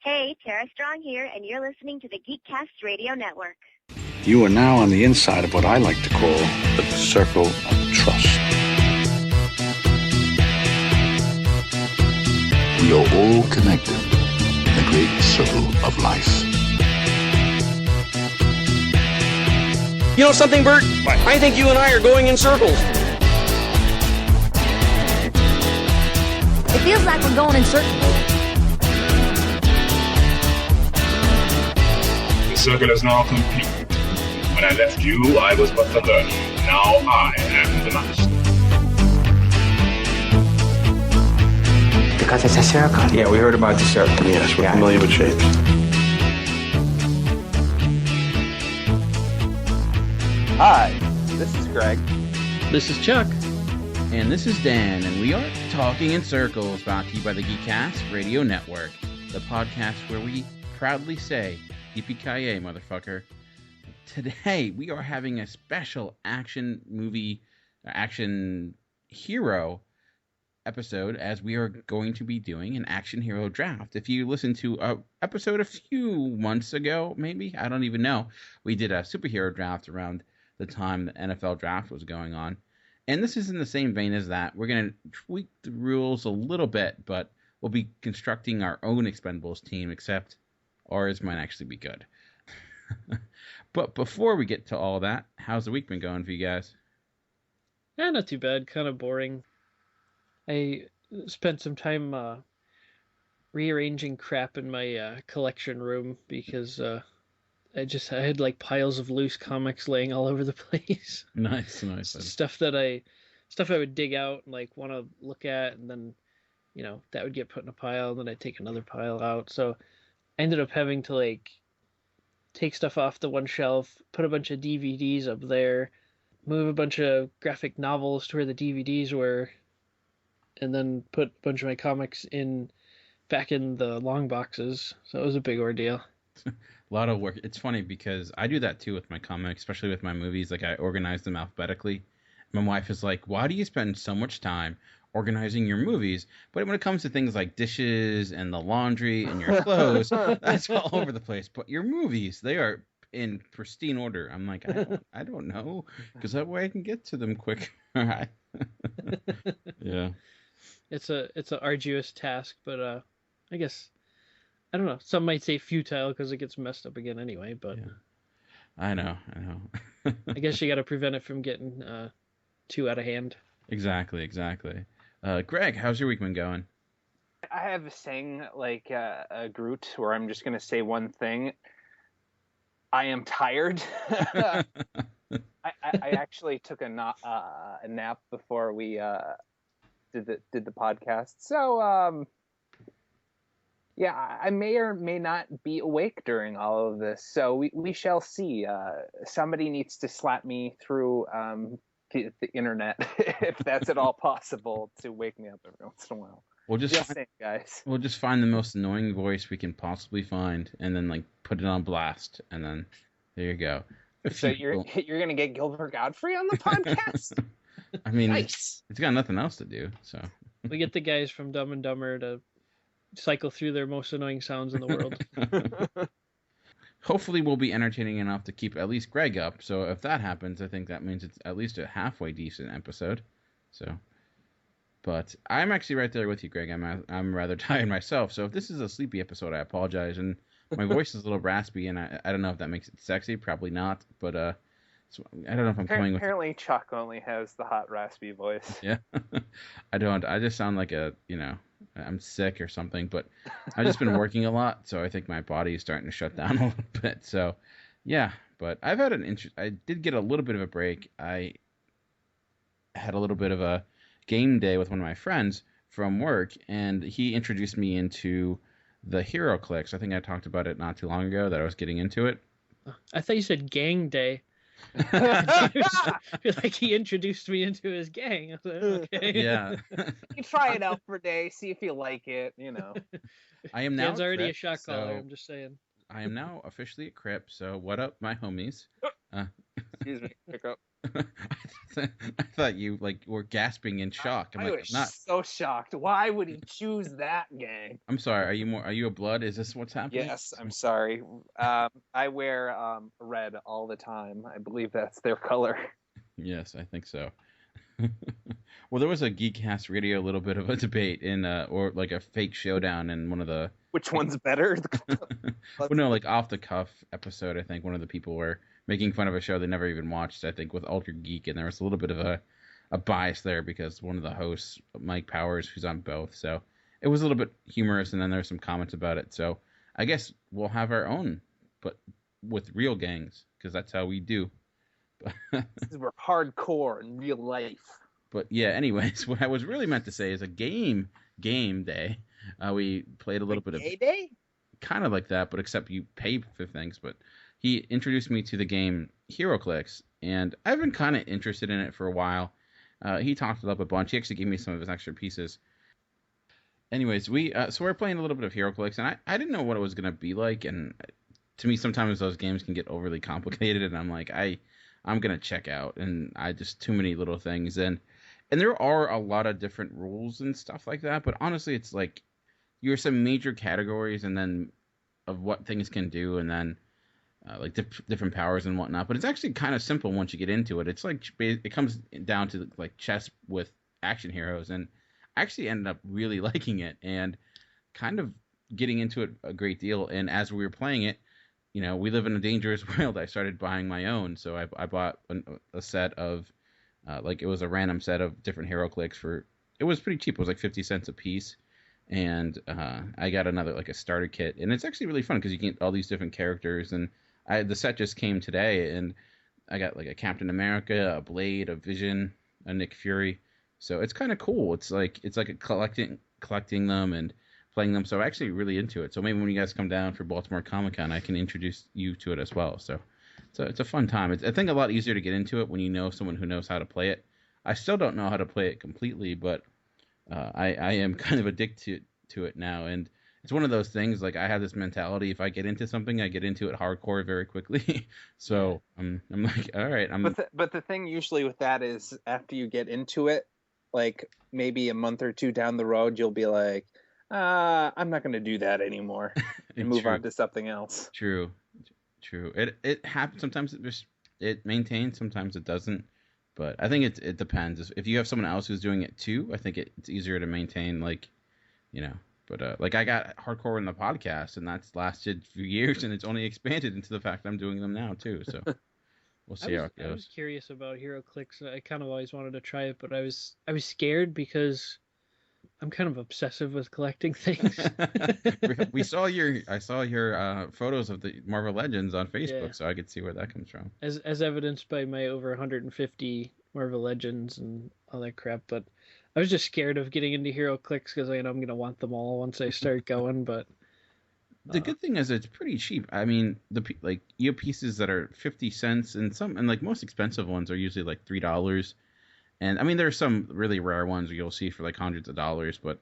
Hey, Tara Strong here, and you're listening to the Geekcast Radio Network. You are now on the inside of what I like to call the circle of trust. We are all connected in the great circle of life. You know something, Bert? What? I think you and I are going in circles. It feels like we're going in circles. The circle is now complete. When I left you, I was but the learner. Now I am the master. Because it's a circle. Yeah, we heard about the circle. Yes, we're familiar with shapes. Hi, this is Greg. This is Chuck. And this is Dan, and we are Talking in Circles, brought to you by the Geekcast Radio Network, the podcast where we proudly say, Yippee-ki-yay, motherfucker. Today, we are having a special action hero episode, as we are going to be doing an action hero draft. If you listen to an episode a few months ago, maybe, I don't even know, we did a superhero draft around the time the NFL draft was going on. And this is in the same vein as that. We're going to tweak the rules a little bit, but we'll be constructing our own Expendables team, except ours might actually be good. But before we get to all that, how's the week been going for you guys? Yeah, not too bad. Kind of boring. I spent some time rearranging crap in my collection room because I had like piles of loose comics laying all over the place. Nice. Stuff I would dig out and like want to look at, and then that would get put in a pile, and then I'd take another pile out. So I ended up having to like take stuff off the one shelf, put a bunch of DVDs up there, move a bunch of graphic novels to where the DVDs were, and then put a bunch of my comics back in the long boxes. So it was a big ordeal. A lot of work. It's funny because I do that too with my comics, especially with my movies. Like, I organize them alphabetically. My wife is like, why do you spend so much time organizing your movies? But when it comes to things like dishes and the laundry and your clothes, that's all over the place. But your movies, they are in pristine order. I'm like, I don't know, because that way I can get to them quick. All right. Yeah. It's an arduous task, but I guess, I don't know. Some might say futile because it gets messed up again anyway. But yeah. I know. I guess you got to prevent it from getting too out of hand. Exactly. Greg, how's your week been going? I have a saying like a Groot, where I'm just going to say one thing. I am tired. I actually took a nap before we did the podcast. So yeah, I may or may not be awake during all of this. So we shall see. Somebody needs to slap me through the internet, if that's at all possible, to wake me up every once in a while. We'll just saying, guys. We'll just find the most annoying voice we can possibly find, and then like put it on blast, and then there you go. So you're gonna get Gilbert Godfrey on the podcast? I mean, nice. It's got nothing else to do, so we get the guys from Dumb and Dumber to cycle through their most annoying sounds in the world. Hopefully we'll be entertaining enough to keep at least Greg up. So if that happens, I think that means it's at least a halfway decent episode. So, but I'm actually right there with you, Greg. I'm rather tired myself. So if this is a sleepy episode, I apologize. And my voice is a little raspy, and I don't know if that makes it sexy. Probably not. But I don't know if I'm playing with. Apparently, Chuck only has the hot raspy voice. Yeah, I don't. I just sound like I'm sick or something, but I've just been working a lot, so I think my body is starting to shut down a little bit. So, yeah, but I've had I did get a little bit of a break. I had a little bit of a game day with one of my friends from work, and he introduced me into the Hero Clicks. I think I talked about it not too long ago that I was getting into it. I thought you said gang day. Like he introduced me into his gang. I was like, okay. Yeah. You try it out for a day, see if you like it, I am now. Dan's already Crip, a shot caller, so I'm just saying. I am now officially a Crip, so what up, my homies? Excuse me, pick up. I thought you were gasping in shock. I was so shocked. Why would he choose that gang? I'm sorry. Are you a blood? Is this what's happening? Yes, I'm sorry. I wear red all the time. I believe that's their color. Yes, I think so. Well, there was a Geekcast Radio, a little bit of a debate or like a fake showdown in one of the. Which one's better? Well, no, like off the cuff episode. I think one of the people were making fun of a show they never even watched. I think with Ultra Geek, and there was a little bit of a bias there because one of the hosts, Mike Powers, who's on both, so it was a little bit humorous. And then there were some comments about it. So I guess we'll have our own, but with real gangs, because that's how we do. We're hardcore in real life. But yeah, anyways, what I was really meant to say is a game day. We played a little bit of Gay day? Kind of like that, but except you pay for things. But he introduced me to the game HeroClix, and I've been kind of interested in it for a while. He talked it up a bunch. He actually gave me some of his extra pieces. Anyways, so we're playing a little bit of HeroClix, and I didn't know what it was going to be like. And to me, sometimes those games can get overly complicated, and I'm like, I'm going to check out, and I just too many little things. And there are a lot of different rules and stuff like that, but honestly, it's like you're some major categories and then of what things can do, and then like different powers and whatnot. But it's actually kind of simple once you get into it. It's like it comes down to like chess with action heroes, and I actually ended up really liking it and kind of getting into it a great deal. And as we were playing it, we live in a dangerous world. I started buying my own, so I bought a set of it was a random set of different HeroClix it was pretty cheap. It was like 50 cents a piece. And I got another, like a starter kit. And it's actually really fun because you get all these different characters. And the set just came today. And I got like a Captain America, a Blade, a Vision, a Nick Fury. So it's kind of cool. It's like a collecting them and playing them. So I'm actually really into it. So maybe when you guys come down for Baltimore Comic-Con, I can introduce you to it as well. So it's a fun time. I think a lot easier to get into it when you know someone who knows how to play it. I still don't know how to play it completely, but I am kind of addicted to it now. And it's one of those things, like I have this mentality, if I get into something, I get into it hardcore very quickly. So I'm like, all right. But the thing usually with that is after you get into it, like maybe a month or two down the road, you'll be like, I'm not going to do that anymore and move on to something else. True. It happens. Sometimes it maintains, sometimes it doesn't. But I think it depends. If you have someone else who's doing it too, I think it's easier to maintain, But like I got hardcore in the podcast, and that's lasted a few years, and it's only expanded into the fact I'm doing them now too. So we'll see how it goes. I was curious about HeroClix. I kind of always wanted to try it, but I was scared because I'm kind of obsessive with collecting things. I saw your photos of the Marvel Legends on Facebook, so I could see where that comes from. As evidenced by my over 150 Marvel Legends and all that crap. But I was just scared of getting into HeroClix because I know I'm gonna want them all once I start going. But the good thing is it's pretty cheap. I mean, you have pieces that are 50 cents, and like most expensive ones are usually like $3. And I mean, there's some really rare ones you'll see for like hundreds of dollars, but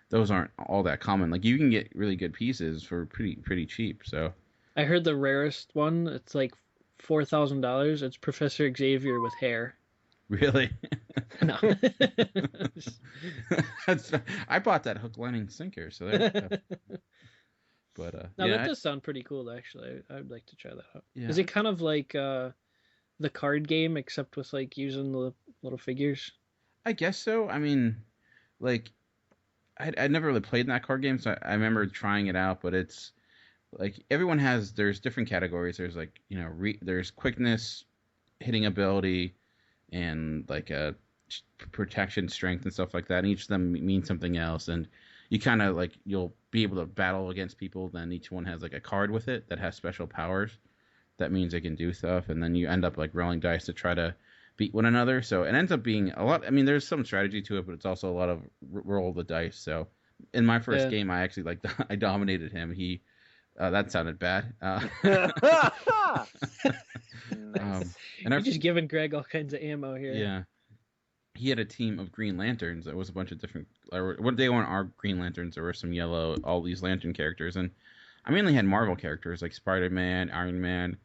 those aren't all that common. Like you can get really good pieces for pretty cheap. So I heard the rarest one, it's like $4,000. It's Professor Xavier with hair. Really? No. I bought that hook, line, and sinker. So there. But that does sound pretty cool. Actually, I would like to try that out. Yeah. Is it kind of like the card game, except with like using the little figures? I guess so. I mean, like, I'd never really played in that card game, so I remember trying it out. But it's like there's different categories. There's like there's quickness, hitting ability, and like a protection, strength, and stuff like that. And each of them means something else. And you kind of like you'll be able to battle against people. Then each one has like a card with it that has special powers. That means they can do stuff, and then you end up like rolling dice to try to beat one another. So it ends up being a lot. I mean, there's some strategy to it, but it's also a lot of roll the dice. So in my first game, I actually I dominated him. He that sounded bad. Nice. And you're just giving Greg all kinds of ammo here. Yeah, he had a team of Green Lanterns. It was a bunch of different. What they weren't our Green Lanterns. There were some yellow, all these Lantern characters, and I mainly had Marvel characters like Spider-Man, Iron Man.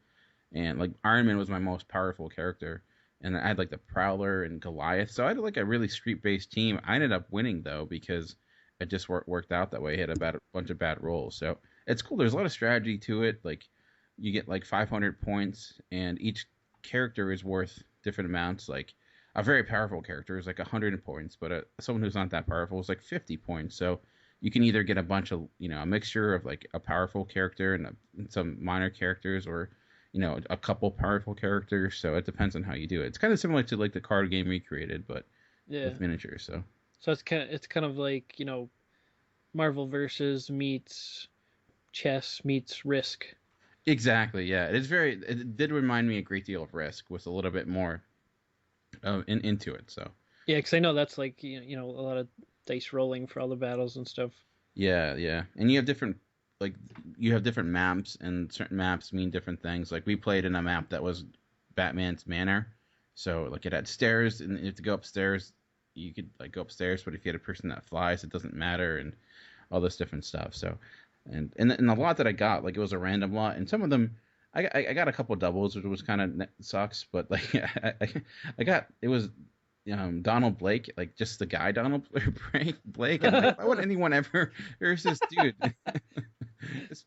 And like Iron Man was my most powerful character, and I had like the Prowler and Goliath. So I had like a really street-based team. I ended up winning though because it just worked out that way. I had a bunch of bad rolls. So it's cool. There's a lot of strategy to it. Like you get like 500 points, and each character is worth different amounts. Like a very powerful character is like 100 points, but someone who's not that powerful is like 50 points. So you can either get a bunch of, a mixture of like a powerful character and some minor characters, or a couple powerful characters. So it depends on how you do it. It's kind of similar to like the card game we created, but with miniatures. So it's kind of like Marvel versus meets chess meets Risk. Exactly. Yeah, it did remind me a great deal of Risk with a little bit more into it. So yeah, because I know that's like a lot of dice rolling for all the battles and stuff. Yeah, and you have different maps, and certain maps mean different things. Like we played in a map that was Batman's manor, so like it had stairs, and you have to go upstairs. You could like go upstairs, but if you had a person that flies, it doesn't matter, and all this different stuff. So, and the lot that I got, like it was a random lot, and some of them I got a couple doubles, which was kind of sucks, but like it was Donald Blake, like just the guy Donald Blake. And like, why would anyone ever? There's this dude.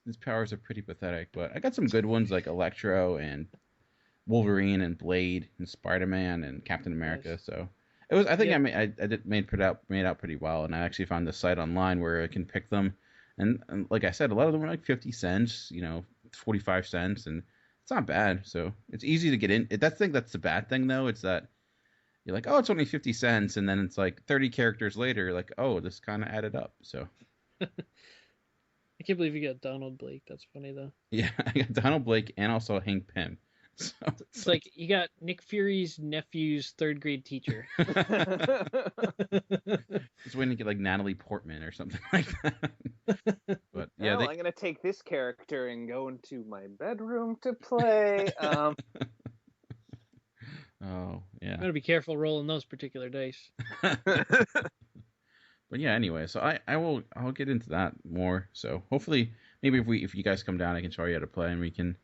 His powers are pretty pathetic, but I got some good ones like Electro and Wolverine and Blade and Spider-Man and Captain America. Nice. So it was. I think I made out pretty well, and I actually found the site online where I can pick them. And like I said, a lot of them were like 50 cents, 45 cents, and it's not bad. So it's easy to get in. That's the bad thing though. It's that you're like, oh, it's only 50 cents, and then it's like 30 characters later, you're like, oh, this kind of added up. So I can't believe you got Donald Blake. That's funny though. Yeah, I got Donald Blake and also Hank Pym. So it's like you got Nick Fury's nephew's third grade teacher. Just waiting to get like Natalie Portman or something like that. But yeah, I'm gonna take this character and go into my bedroom to play. Oh yeah. I'm gonna be careful rolling those particular dice. But yeah, anyway, so I'll get into that more. So hopefully, maybe if you guys come down, I can show you how to play, and we can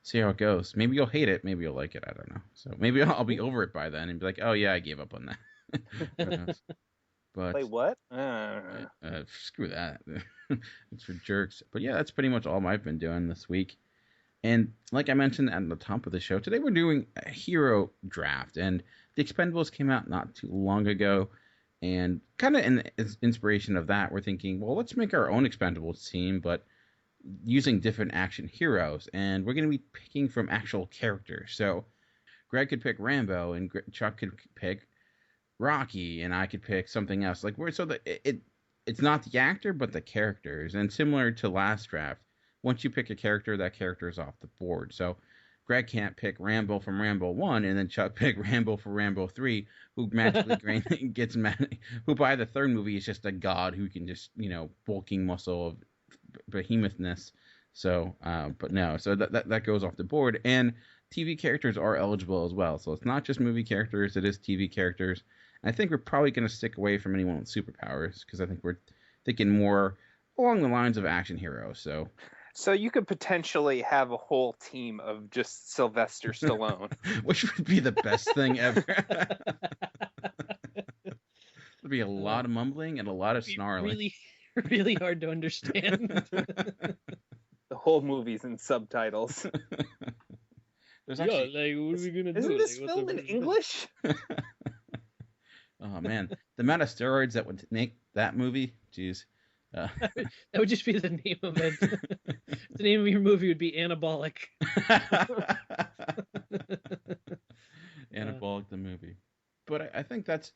see how it goes. Maybe you'll hate it, maybe you'll like it. I don't know. So maybe I'll be over it by then and be like, oh yeah, I gave up on that. But play what? Screw that. It's for jerks. But yeah, that's pretty much all I've been doing this week. And like I mentioned at the top of the show, today we're doing a hero draft, and the Expendables came out not too long ago. And kind of in the inspiration of that, we're thinking, well, let's make our own Expendables team, but using different action heroes. And we're going to be picking from actual characters. So Greg could pick Rambo, and Chuck could pick Rocky, and I could pick something else. Like it's not the actor, but the characters. And similar to last draft, once you pick a character, that character is off the board. So Greg can't pick Rambo from Rambo 1 and then Chuck pick Rambo for Rambo 3, who magically gets mad, who by the third movie is just a god who can just, bulking muscle of behemouthness. So, but no, so that goes off the board. And TV characters are eligible as well. So it's not just movie characters, it is TV characters. And I think we're probably going to stick away from anyone with superpowers, because I think we're thinking more along the lines of action heroes. So you could potentially have a whole team of just Sylvester Stallone. Which would be the best thing ever. There'd be a lot of mumbling and a lot of snarling. Really, really hard to understand. The whole movie's in subtitles. There's what are we gonna do? Isn't this filmed in English? Oh man, the amount of steroids that would make that movie, jeez. That would just be the name of it. The name of your movie would be Anabolic. Anabolic the movie. But I think that's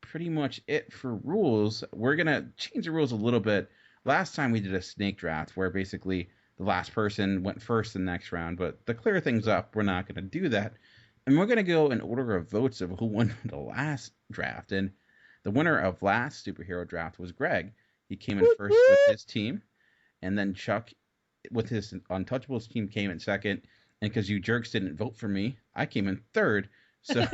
pretty much it for rules. We're going to change the rules a little bit. Last time we did a snake draft where basically the last person went first in the next round. But to clear things up, we're not going to do that. And we're going to go in order of votes of who won the last draft. And the winner of last superhero draft was Greg. He came in first with his team, and then Chuck, with his Untouchables team, came in second. And because you jerks didn't vote for me, I came in third. So,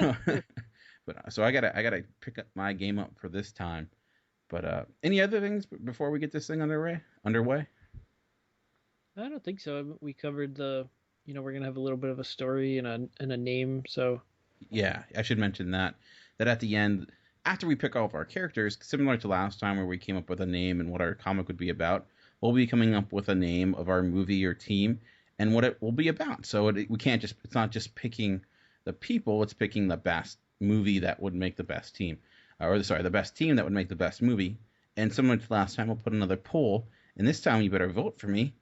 so I gotta pick up my game up for this time. But any other things before we get this thing underway? I don't think so. We covered we're gonna have a little bit of a story and a name. So Yeah, I should mention that at the end, after we pick all of our characters, similar to last time where we came up with a name and what our comic would be about, we'll be coming up with a name of our movie or team and what it will be about. So we can't just, it's not just picking the people, it's picking the best movie that would make the best team. The best team that would make the best movie. And similar to last time, we'll put another poll, and this time you better vote for me.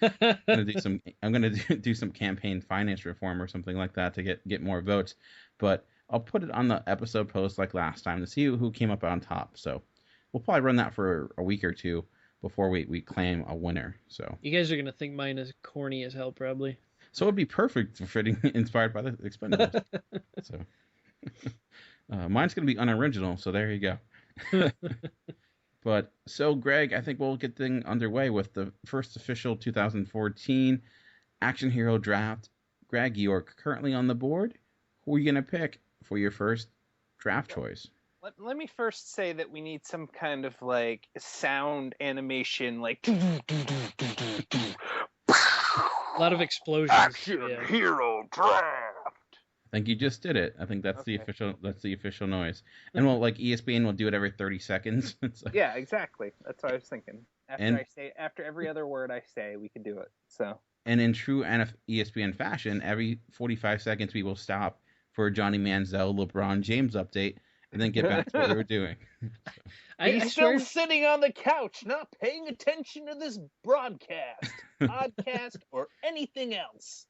I'm gonna do some campaign finance reform or something like that to get more votes. But I'll put it on the episode post like last time to see who came up on top. So we'll probably run that for a week or two before we claim a winner. So you guys are gonna think mine is corny as hell, probably. So it'd be perfect for fitting inspired by the Expendables. So mine's gonna be unoriginal. So there you go. But so, Greg, I think we'll get things underway with the first official 2014 action hero draft. Greg, you are currently on the board. Who are you going to pick for your first draft choice? Let me first say that we need some kind of like sound animation, like a lot of explosions. Action hero draft. I think you just did it. I think that's Okay. the official noise. And well, like ESPN will do it every 30 seconds. Like, Yeah, exactly. That's what I was thinking. After every other word I say, we can do it. So. And in true ESPN fashion, every 45 seconds we will stop for a Johnny Manziel LeBron James update and then get back to what we were doing. He's still sitting on the couch, not paying attention to this broadcast, podcast, or anything else.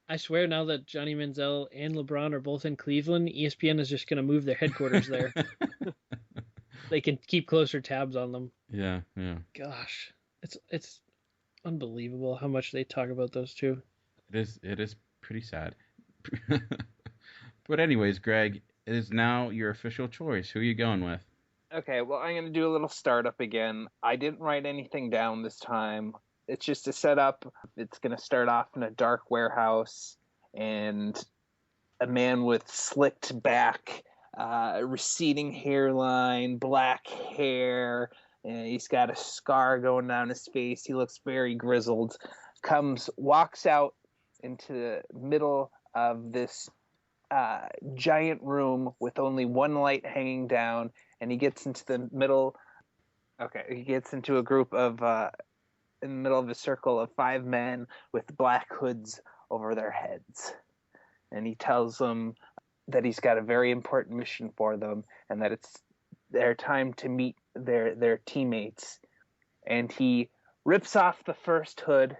I swear now that Johnny Manziel and LeBron are both in Cleveland, ESPN is just going to move their headquarters there. They can keep closer tabs on them. Yeah. Gosh, it's unbelievable how much they talk about those two. It is pretty sad. But anyways, Greg, it is now your official choice. Who are you going with? Okay, well, I'm going to do a little startup again. I didn't write anything down this time. It's just a setup. It's going to start off in a dark warehouse, and a man with slicked back, receding hairline, black hair. And he's got a scar going down his face. He looks very grizzled. Walks out into the middle of this giant room with only one light hanging down, and he gets into the middle. Okay, he gets into a group of in the middle of a circle of 5 men with black hoods over their heads. And he tells them that he's got a very important mission for them and that it's their time to meet their teammates. And he rips off the first hood,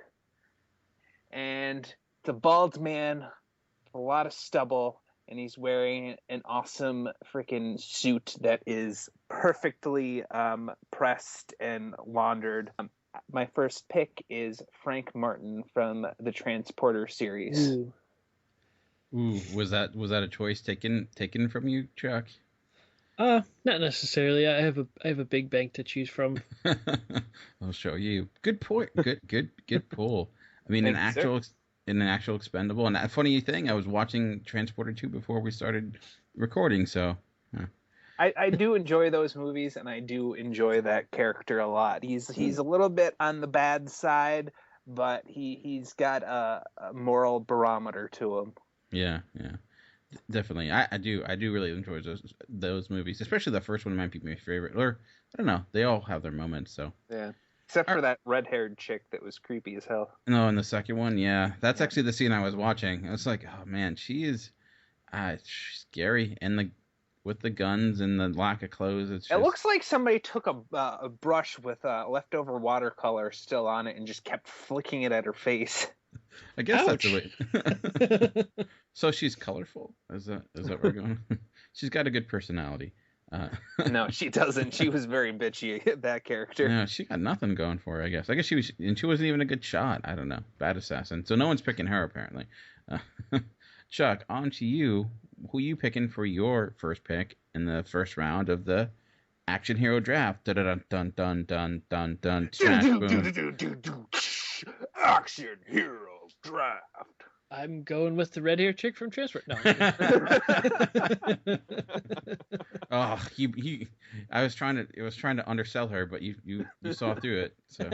and it's a bald man with a lot of stubble, and he's wearing an awesome freaking suit that is perfectly pressed and laundered. My first pick is Frank Martin from the Transporter series. Ooh, was that a choice taken from you, Chuck? Not necessarily. I have a big bank to choose from. I'll show you. Good point. Good pull. I mean, an actual Expendable. And that funny thing, I was watching Transporter 2 before we started recording, so. I do enjoy those movies, and I do enjoy that character a lot. He's a little bit on the bad side, but he's got a moral barometer to him. Yeah, definitely. I do really enjoy those movies, especially the first one might be my favorite. Or I don't know, they all have their moments. So yeah, except for that red-haired chick that was creepy as hell. No, in the second one, yeah, that's actually the scene I was watching. I was like, oh man, she's scary, and with the guns and the lack of clothes. It looks like somebody took a brush with leftover watercolor still on it and just kept flicking it at her face. I guess Ouch. That's the way. So she's colorful. Is that where we're going? She's got a good personality. No, she doesn't. She was very bitchy, that character. No, she got nothing going for her, I guess. She wasn't even a good shot. I don't know. Bad assassin. So no one's picking her, apparently. Chuck, on to you. Who are you picking for your first pick in the first round of the action hero draft? Dun dun dun dun dun dun dun. Action hero draft. I'm going with the red hair chick from Transport. No. Oh, I was trying to undersell her, but you saw through it. So.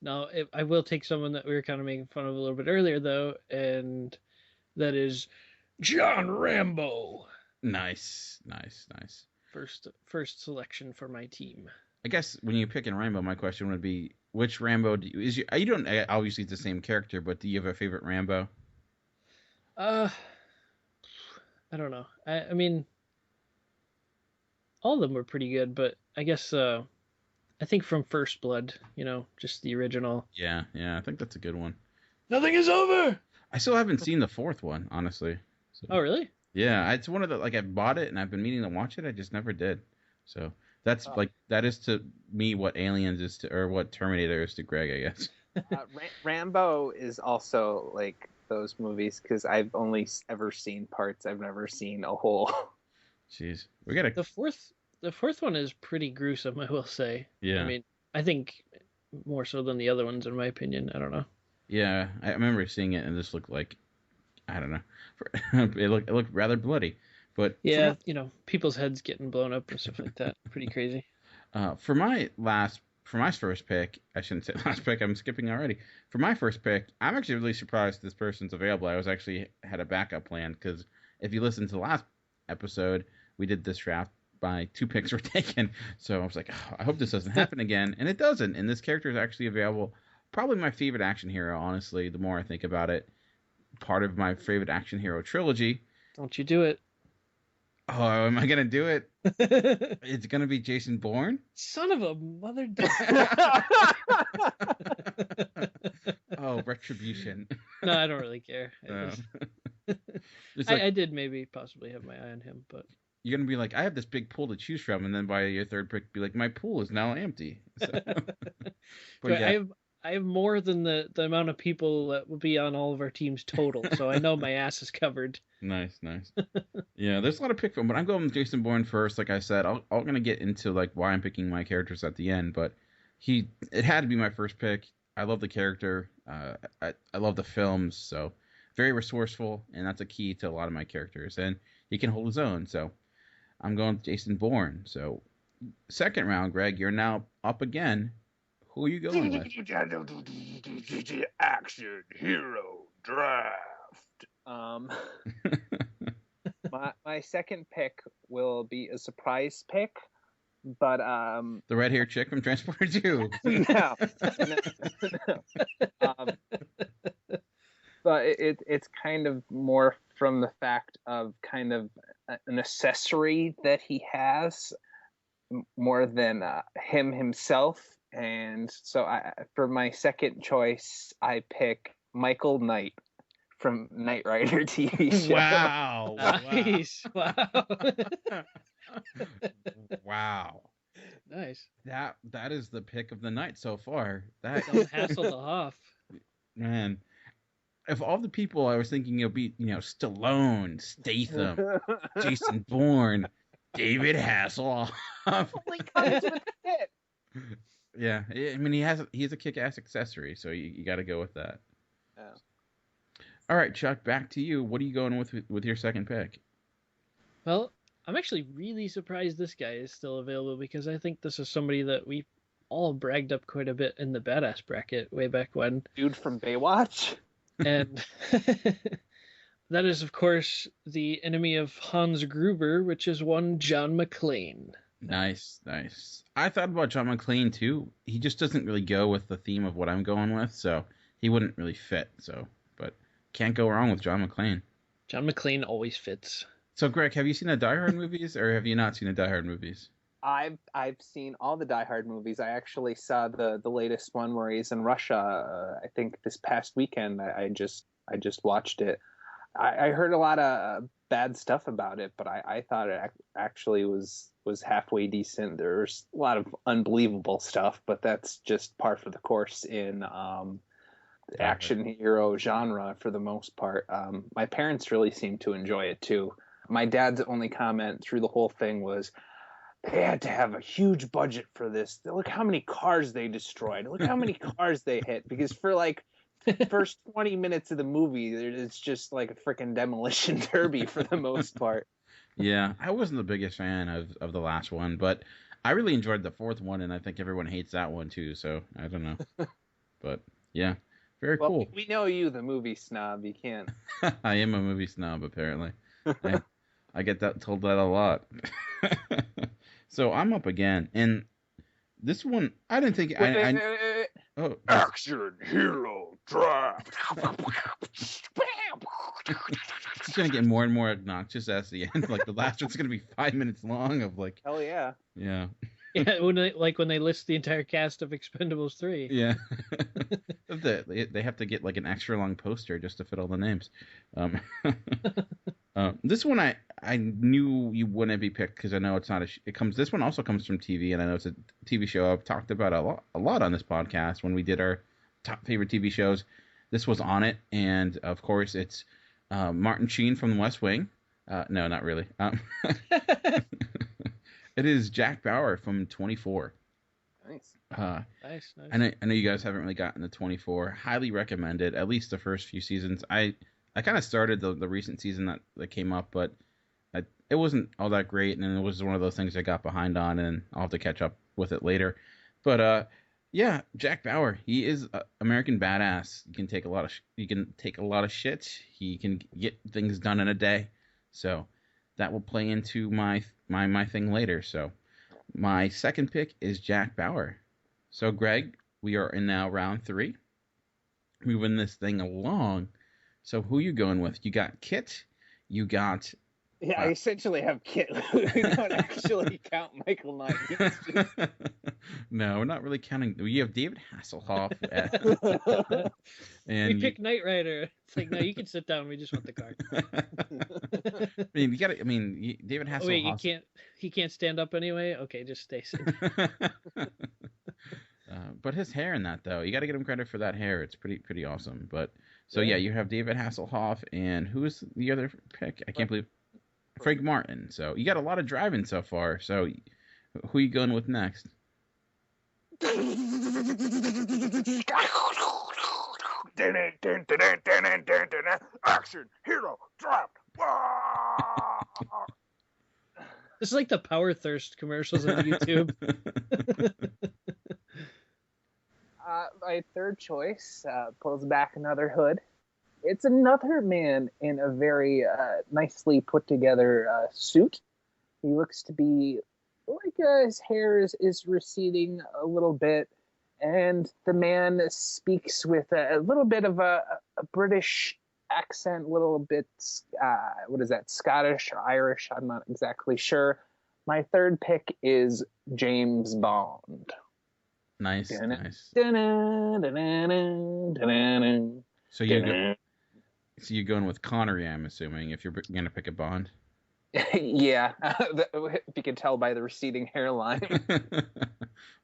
No, I will take someone that we were kind of making fun of a little bit earlier, though, and that is John Rambo. Nice. First selection for my team. I guess when you pick in Rambo, my question would be, which Rambo you don't obviously it's the same character, but do you have a favorite Rambo? I don't know. I mean, all of them were pretty good, but I guess I think from First Blood, just the original. Yeah, I think that's a good one. Nothing is over. I still haven't seen the fourth one, honestly. So, oh, really? Yeah, it's one of the I bought it and I've been meaning to watch it. I just never did. So that's that is to me what Aliens is to, or what Terminator is to Greg, I guess. Rambo is also like those movies because I've only ever seen parts. I've never seen a whole. Jeez, we gotta. The fourth one is pretty gruesome, I will say. Yeah. I mean, I think more so than the other ones, in my opinion. I don't know. Yeah, I remember seeing it and this looked like, I don't know, it looked rather bloody, but yeah, people's heads getting blown up and stuff like that. Pretty crazy. For my first pick, I shouldn't say last pick. I'm skipping already. For my first pick, I'm actually really surprised this person's available. I was actually had a backup plan because if you listen to the last episode, we did this draft by 2 picks were taken. So I was like, oh, I hope this doesn't happen again, and it doesn't. And this character is actually available. Probably my favorite action hero, honestly. The more I think about it, part of my favorite action hero trilogy. Don't you do it? Oh, am I gonna do it? It's gonna be Jason Bourne. Son of a mother. Oh, retribution. No, I don't really care. I did maybe possibly have my eye on him, but you're gonna be like, I have this big pool to choose from, and then by your third pick, be like, my pool is now empty. So... but yeah. I have more than the amount of people that will be on all of our teams total, so I know my ass is covered. Nice. Yeah, there's a lot of pick from, but I'm going with Jason Bourne first. Like I said, I'm gonna get into like why I'm picking my characters at the end, but it had to be my first pick. I love the character. I love the films, so very resourceful, and that's a key to a lot of my characters. And he can hold his own, so I'm going with Jason Bourne. So second round, Greg, you're now up again. Who are you going with? Action hero draft. My second pick will be a surprise pick, but the red-haired chick from Transporter 2. No. But it's kind of more from the fact of kind of an accessory that he has more than him himself. And so for my second choice, I pick Michael Knight from Knight Rider TV show. Wow. Nice. Wow. Nice. That is the pick of the night so far. Don't hassle the Hoff. Man, of all the people I was thinking it'd be, Stallone, Statham, Jason Bourne, David Hasselhoff. Only comes with it. Yeah, I mean he's a kick-ass accessory, so you got to go with that. Yeah. All right, Chuck, back to you. What are you going with your second pick? Well, I'm actually really surprised this guy is still available because I think this is somebody that we all bragged up quite a bit in the badass bracket way back when. Dude from Baywatch? And that is, of course, the enemy of Hans Gruber, which is one John McClane. Nice. I thought about John McClane too. He just doesn't really go with the theme of what I'm going with, so he wouldn't really fit. So, but can't go wrong with John McClane. John McClane always fits. So, Greg, have you seen the Die Hard movies, or have you not seen the Die Hard movies? I've seen all the Die Hard movies. I actually saw the latest one where he's in Russia. I think this past weekend. I just watched it. I heard a lot of bad stuff about it, but I thought it actually was halfway decent. There's a lot of unbelievable stuff, but that's just par for the course in the action hero genre for the most part. My parents really seemed to enjoy it too. My dad's only comment through the whole thing was, they had to have a huge budget for this. Look how many cars they destroyed. Look how many cars they hit. Because for like first 20 minutes of the movie, it's just like a freaking demolition derby for the most part. Yeah, I wasn't the biggest fan of the last one, but I really enjoyed the fourth one, and I think everyone hates that one too, so I don't know. But yeah, Very cool. We know you, the movie snob. You can't. I am a movie snob, apparently. I get told that a lot. So I'm up again, and this one I didn't think. Oh, Action hero draft. It's gonna get more and more obnoxious as the end. Like the last one's gonna be 5 minutes long of like. Hell yeah. Yeah. Yeah, when they list the entire cast of Expendables 3. Yeah. They have to get like an extra long poster just to fit all the names. This one I knew you wouldn't be picked because I know it's not this one also comes from TV, and I know it's a TV show I've talked about a lot on this podcast when we did our top favorite TV shows. This was on it, and of course it's Martin Sheen from The West Wing. No, not really. It is Jack Bauer from 24. Nice. Nice. I know you guys haven't really gotten to 24. Highly recommended, at least the first few seasons. I kind of started the recent season that came up, but it wasn't all that great, and it was one of those things I got behind on, and I'll have to catch up with it later. But yeah, Jack Bauer, he is American badass. He can take a lot of shit. He can get things done in a day. So that will play into my thing later. So my second pick is Jack Bauer. So Greg, we are in now round 3, moving this thing along. So who you going with? You got Kit. You got. Yeah, I essentially have Kit. We don't actually count Michael Knight. No, we're not really counting. You have David Hasselhoff. And we pick Knight Rider. It's like, no, you can sit down. We just want the card. David Hasselhoff. Oh, wait, he can't stand up anyway? Okay, just stay sitting. But his hair in that, though, you got to get him credit for that hair. It's pretty awesome. But so yeah, you have David Hasselhoff, and who's the other pick? I can't believe Frank Martin. So you got a lot of driving so far. So who are you going with next? Action hero draft. This is like the Power Thirst commercials on YouTube. My third choice pulls back another hood. It's another man in a very nicely put together suit. He looks to be like his hair is receding a little bit, and the man speaks with a little bit of a British accent, a little bit, Scottish or Irish? I'm not exactly sure. My third pick is James Bond. Nice. So you're going with Connery, I'm assuming, if you're going to pick a Bond. Yeah, if you can tell by the receding hairline.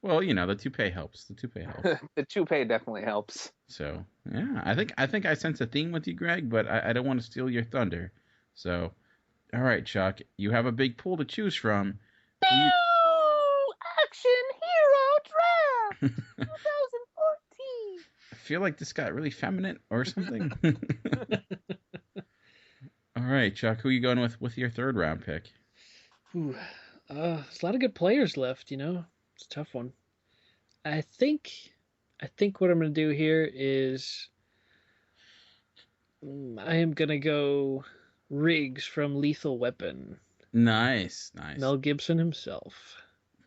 Well, the toupee helps. The toupee definitely helps. So yeah, I think I sense a theme with you, Greg, but I don't want to steal your thunder. So, all right, Chuck, you have a big pool to choose from. Action Hero Draft 2014. I feel like this got really feminine or something. All right, Chuck, who are you going with your third round pick? Ooh, there's a lot of good players left, It's a tough one. I think what I'm going to do here is I am going to go Riggs from Lethal Weapon. Nice. Mel Gibson himself.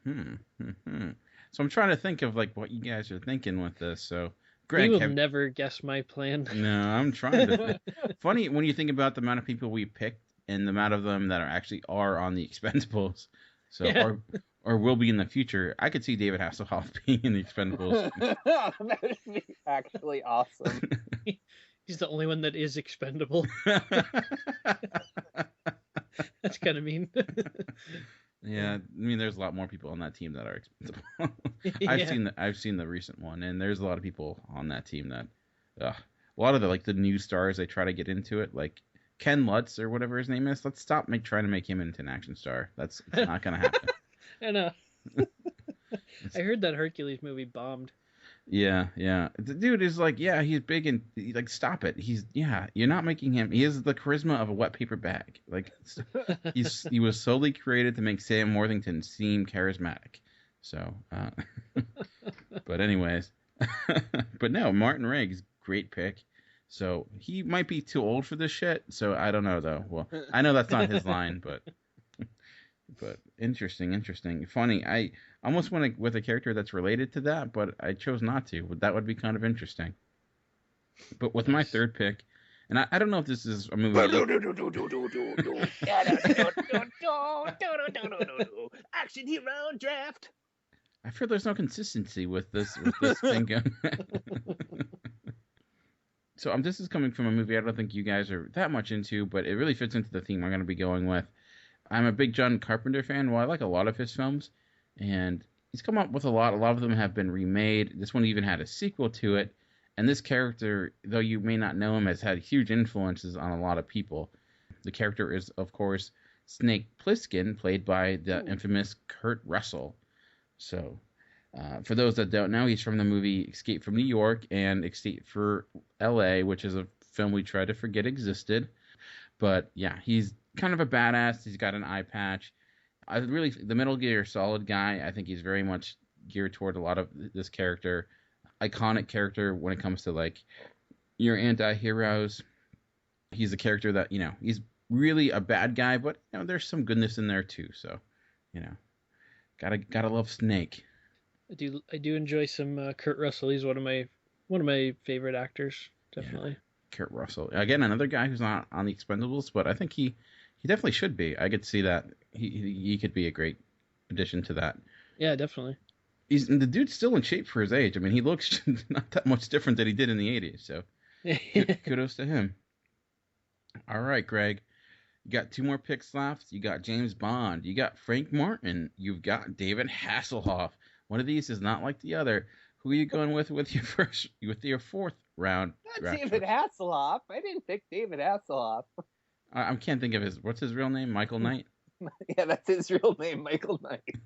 So I'm trying to think of like what you guys are thinking with this. So Greg, you will never guess my plan. No, I'm trying to. Funny when you think about the amount of people we picked and the amount of them that are on the Expendables. So Yeah. or will be in the future. I could see David Hasselhoff being in the Expendables. That would be actually awesome. He's the only one that is expendable. That's kind of mean. Yeah, there's a lot more people on that team that are expendable. Yeah. I've seen the recent one, and there's a lot of people on that team that, a lot of the new stars they try to get into it, like Ken Lutz or whatever his name is. Let's stop trying to make him into an action star. It's not gonna happen. I know. I heard that Hercules movie bombed. Yeah. The dude is like, yeah, he's big and like, stop it. You're not making him. He has the charisma of a wet paper bag. Like, he was solely created to make Sam Worthington seem charismatic. So, but anyways, but no, Martin Riggs, great pick. So he might be too old for this shit. So I don't know though. Well, I know that's not his line, but interesting. Funny. I almost went with a character that's related to that, but I chose not to. That would be kind of interesting. But with my third pick, and I don't know if this is a movie. Action hero draft. I feel there's no consistency with this thing going. So this is coming from a movie I don't think you guys are that much into, but it really fits into the theme I'm going to be going with. I'm a big John Carpenter fan. Well, I like a lot of his films, and he's come up with a lot. A lot of them have been remade. This one even had a sequel to it. And this character, though you may not know him, has had huge influences on a lot of people. The character is, of course, Snake Plissken, played by the infamous Kurt Russell. So, for those that don't know, he's from the movie Escape from New York and Escape for L.A., which is a film we try to forget existed. But, yeah, he's kind of a badass. He's got an eye patch. The Metal Gear Solid guy, I think he's very much geared toward a lot of this character. Iconic character when it comes to, like, your anti-heroes. He's a character that, he's really a bad guy, but, there's some goodness in there, too. So, gotta love Snake. I do enjoy some Kurt Russell. He's one of my favorite actors, definitely. Yeah, Kurt Russell. Again, another guy who's not on the Expendables, but I think he definitely should be. I could see that. He could be a great addition to that. Yeah, definitely. The dude's still in shape for his age. I mean, he looks not that much different than he did in the 80s, so kudos to him. All right, Greg. You got 2 more picks left. You got James Bond. You got Frank Martin. You've got David Hasselhoff. One of these is not like the other. Who are you going with your fourth round? Not David Hasselhoff. I didn't pick David Hasselhoff. I can't think of what's his real name? Michael Knight? Yeah, that's his real name, Michael Knight.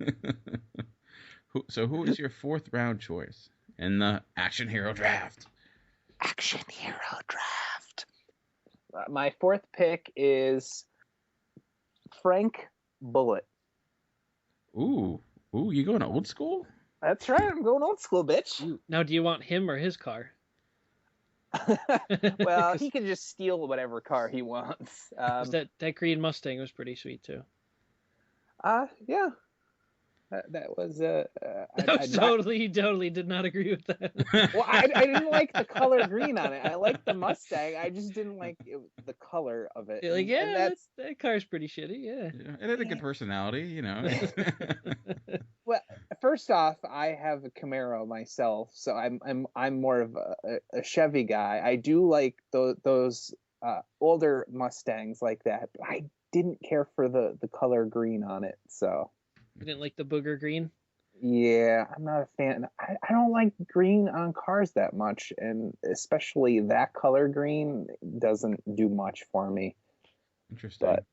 So who is your 4th round choice in the action hero draft? Action hero draft. My 4th pick is Frank Bullitt. Ooh, you going old school? That's right, I'm going old school, bitch. Now, do you want him or his car? Well, he can just steal whatever car he wants. That green Mustang was pretty sweet too. Yeah. That was totally did not agree with that. Well, I didn't like the color green on it. I liked the Mustang. I just didn't like the color of it. You're like, that car's pretty shitty. Yeah, it had a good personality, Well, first off, I have a Camaro myself, so I'm more of a Chevy guy. I do like those older Mustangs like that, but I didn't care for the color green on it. So. You didn't like the booger green? Yeah, I'm not a fan. I don't like green on cars that much, and especially that color green doesn't do much for me. Interesting. But,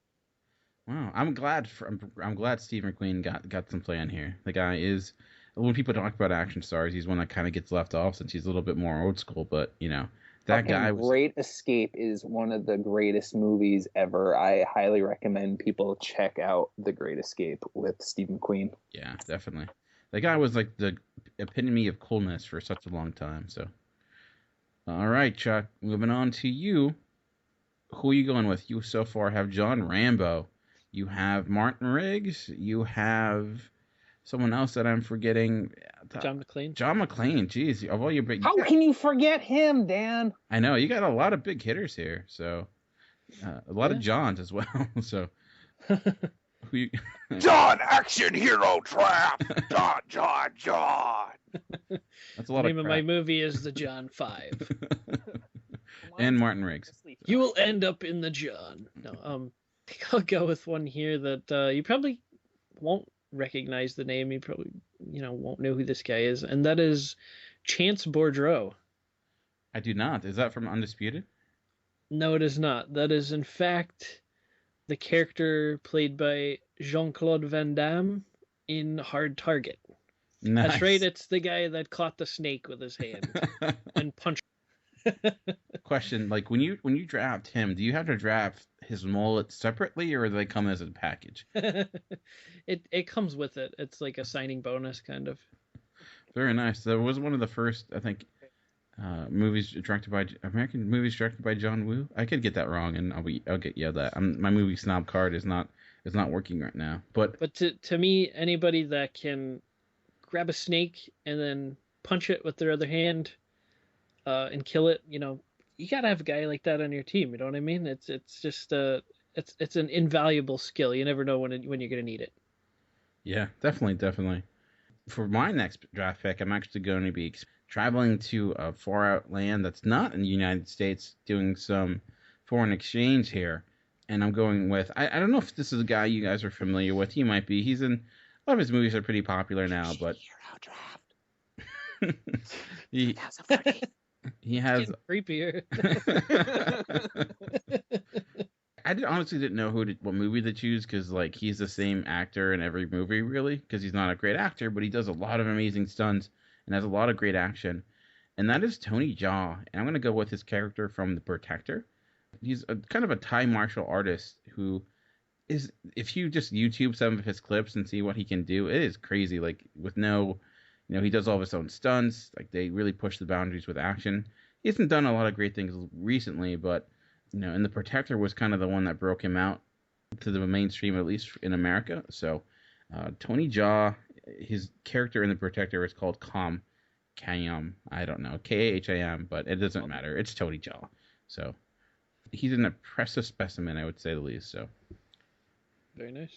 wow, I'm glad Steve McQueen got some play on here. The guy is, when people talk about action stars, he's one that kind of gets left off since he's a little bit more old school. But that guy was. Great Escape is one of the greatest movies ever. I highly recommend people check out The Great Escape with Steve McQueen. Yeah, definitely. That guy was like the epitome of coolness for such a long time. So, all right, Chuck, moving on to you. Who are you going with? You so far have John Rambo. You have Martin Riggs. You have someone else that I'm forgetting. John McClane. John McClane. Jeez, of all your big. How can you forget him, Dan? I know you got a lot of big hitters here. So, a lot of Johns as well. So. John Action Hero Draft. John. That's a lot the name of of my movie is the John 5. And Martin Riggs. You will end up in the John. No, I think I'll go with one here that you probably won't recognize the name. You probably won't know who this guy is, and that is Chance Bodreau. I do not. Is that from Undisputed? No, it is not. That is in fact the character played by Jean-Claude Van Damme in Hard Target. Nice. That's right, it's the guy that caught the snake with his hand and punched. Question, like when you draft him, do you have to draft his mullet separately, or do they come as a package? It comes with it. It's like a signing bonus, kind of. Very nice. That was one of the first, I think, movies directed by John Woo. I could get that wrong, and I'll get yelled at. My movie snob card is not working right now. But to me, anybody that can grab a snake and then punch it with their other hand, and kill it, you gotta have a guy like that on your team. You know what I mean? It's just it's an invaluable skill. You never know when you're gonna need it. Yeah, definitely. For my next draft pick, I'm actually going to be traveling to a far out land that's not in the United States, doing some foreign exchange here. And I'm going with, I don't know if this is a guy you guys are familiar with. He might be. A lot of his movies are pretty popular now, but he has creepier. I honestly didn't know what movie to choose, because he's the same actor in every movie, really, because he's not a great actor, but he does a lot of amazing stunts and has a lot of great action. And that is Tony Jaa. And I'm going to go with his character from The Protector. He's kind of a Thai martial artist who is, if you just YouTube some of his clips and see what he can do, it is crazy. With no, he does all of his own stunts. They really push the boundaries with action. He hasn't done a lot of great things recently, but and The Protector was kind of the one that broke him out to the mainstream, at least in America. So Tony Jaa, his character in The Protector is called Kham. I don't know, Kham, but it doesn't matter. It's Tony Jaa. So he's an impressive specimen, I would say the least. So very nice.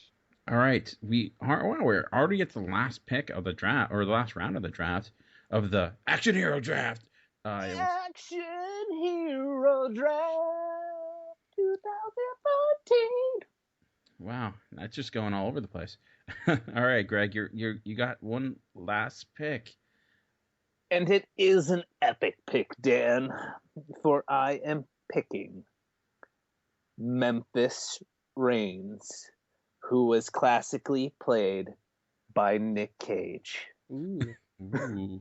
All right, we're already at the last pick of the draft, or the last round of the draft of the Action Hero Draft. Action Hero Draft 2014. Wow, that's just going all over the place. All right, Greg, you got one last pick, and it is an epic pick, Dan, for I am picking Memphis Reigns, who was classically played by Nick Cage. Ooh. Ooh. I mean,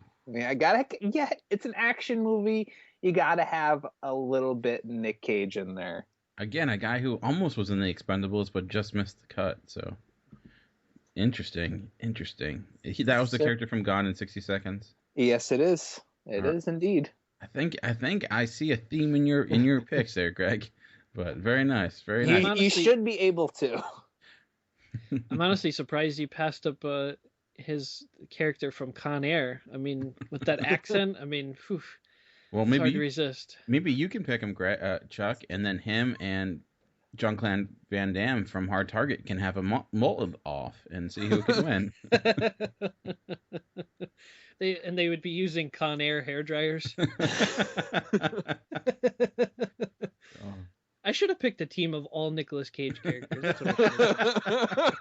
it's an action movie. You gotta have a little bit Nick Cage in there. Again, a guy who almost was in the Expendables, but just missed the cut. So interesting. That was the character from Gone in 60 Seconds. Yes, it is. It is indeed. I think I see a theme in your picks there, Greg. But very nice, very nice. You should be able to. I'm honestly surprised you passed up his character from Con Air. I mean, with that accent, whew, well, maybe hard to resist. Maybe you can pick him, Chuck, and then him and Jean-Claude Van Damme from Hard Target can have a mullet off and see who can win. They would be using Con Air hair dryers. I should have picked a team of all Nicolas Cage characters. That's what I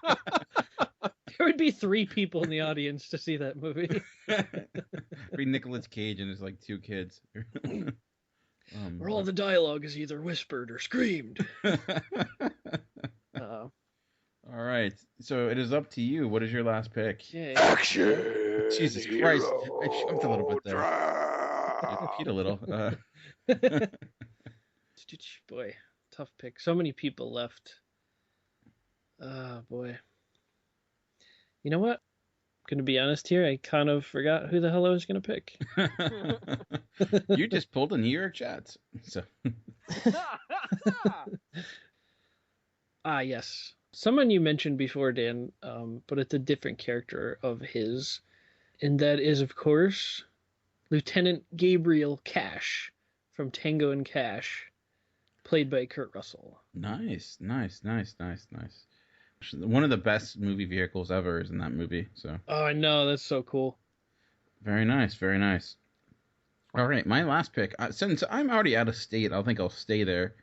There would be 3 people in the audience to see that movie. Be Nicolas Cage and his 2 kids. Where all the dialogue is either whispered or screamed. All right, so it is up to you. What is your last pick? Okay. Action! Jesus Christ! I jumped a little bit there. Repeat a little. Boy, tough pick. So many people left. Boy. You know what? I'm going to be honest here. I kind of forgot who the hell I was going to pick. You just pulled a New York Jets. So. Yes. Someone you mentioned before, Dan, but it's a different character of his. And that is, of course, Lieutenant Gabriel Cash from Tango and Cash, played by Kurt Russell. Nice. One of the best movie vehicles ever is in that movie. So. Oh, I know. That's so cool. Very nice. All right, my last pick. Since I'm already out of state, I think I'll stay there.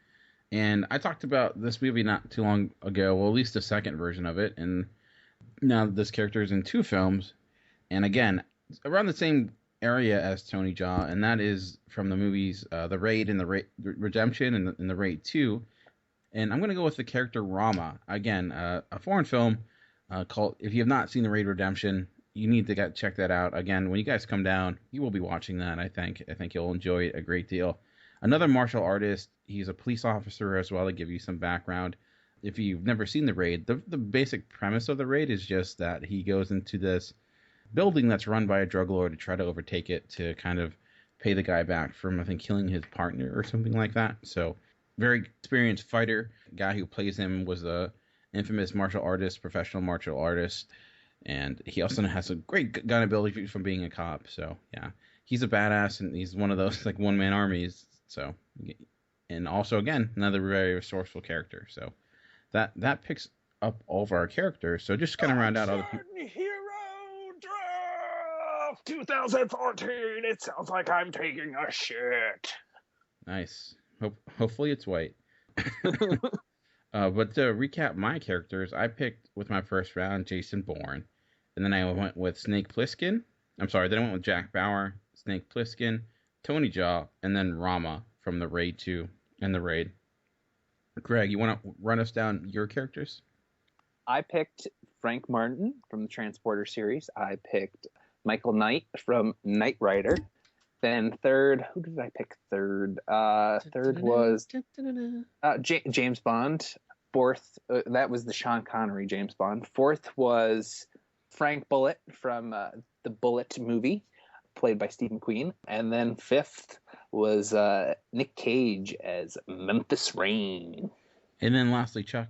And I talked about this movie not too long ago, well, at least the second version of it. And now this character is in 2 films. And again, around the same area as Tony Jaa, and that is from the movies The Raid and The Redemption and The Raid 2. And I'm going to go with the character Rama. Again, a foreign film called, if you have not seen The Raid Redemption, you need to check that out. Again, when you guys come down, you will be watching that, I think. I think you'll enjoy it a great deal. Another martial artist. He's a police officer as well, to give you some background. If you've never seen The Raid, the basic premise of The Raid is just that he goes into this building that's run by a drug lord to try to overtake it, to kind of pay the guy back from, I think, killing his partner or something like that. So very experienced fighter. The guy who plays him was a infamous professional martial artist. And he also has a great gun ability from being a cop. So, yeah, he's a badass, and he's one of those, like, one-man armies. So, and also, again, another very resourceful character. So that picks up all of our characters. So just kind of round out all the people. Hero Draft 2014. It sounds like I'm taking a shit. Nice. Hopefully it's white. But to recap my characters, I picked with my first round Jason Bourne. And then I went with Snake Plissken. Then I went with Jack Bauer, Snake Plissken, Tony Jaa, and then Rama from the Raid 2 and the Raid. Greg, you want to run us down your characters? I picked Frank Martin from the Transporter series. I picked Michael Knight from Knight Rider. Then third, who did I pick third? Third was James Bond. Fourth, that was the Sean Connery James Bond. Fourth was Frank Bullitt from the Bullitt movie, played by Stephen Queen. And then fifth was Nick Cage as Memphis Rain. And then lastly, Chuck.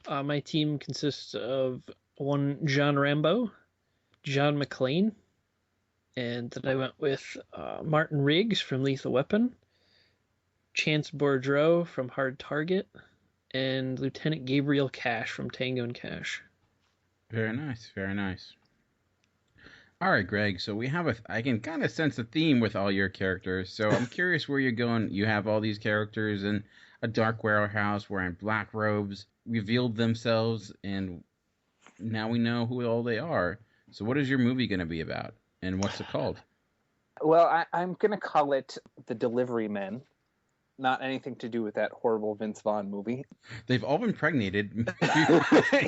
My team consists of one John Rambo, John McClane, and then I went with Martin Riggs from Lethal Weapon, Chance Bodreau from Hard Target, and Lieutenant Gabriel Cash from Tango and Cash. Very nice, very nice. All right, Greg, so I can kind of sense a theme with all your characters, so I'm curious where you're going. You have all these characters in a dark warehouse wearing black robes, revealed themselves, and now we know who all they are. So what is your movie going to be about, and what's it called? Well, I'm going to call it The Delivery Men. Not anything to do with that horrible Vince Vaughn movie. They've all been impregnated.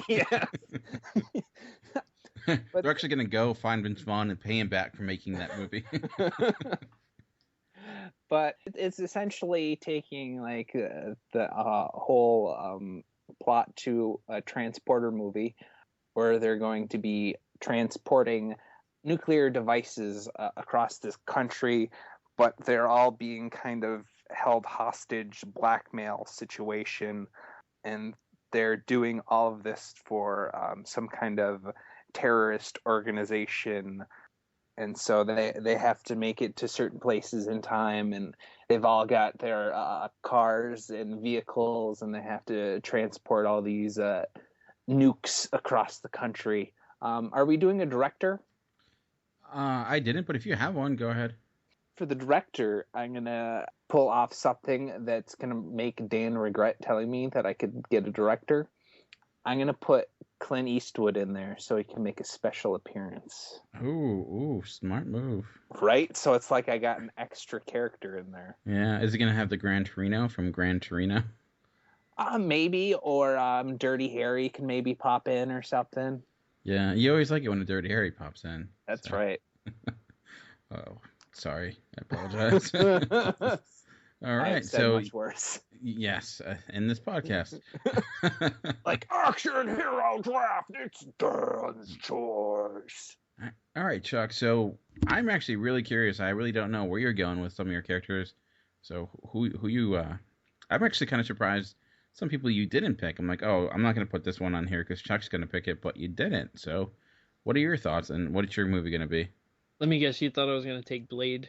Yeah. They're actually going to go find Vince Vaughn and pay him back for making that movie. But it's essentially taking like the whole plot to a transporter movie where they're going to be transporting nuclear devices across this country, but they're all being kind of held hostage, blackmail situation, and they're doing all of this for some kind of terrorist organization. And so they have to make it to certain places in time, and they've all got their cars and vehicles, and they have to transport all these nukes across the country. Are we doing a director? I didn't, but if you have one, go ahead. For the director, I'm going to pull off something that's going to make Dan regret telling me that I could get a director. I'm going to put Clint Eastwood in there so he can make a special appearance. Ooh, smart move. Right? So it's like I got an extra character in there. Yeah, is he going to have the Gran Torino from Gran Torino? Maybe, or Dirty Harry can maybe pop in or something. Yeah, you always like it when a Dirty Harry pops in. That's right. Oh, sorry. I apologize. All right, I've said much worse. Yes, in this podcast. Like Action Hero Draft, it's Dan's choice. All right, Chuck. So I'm actually really curious. I really don't know where you're going with some of your characters. So who you? I'm actually kind of surprised. Some people you didn't pick. I'm like, oh, I'm not going to put this one on here because Chuck's going to pick it, but you didn't. So what are your thoughts, and what is your movie going to be? Let me guess, you thought I was going to take Blade.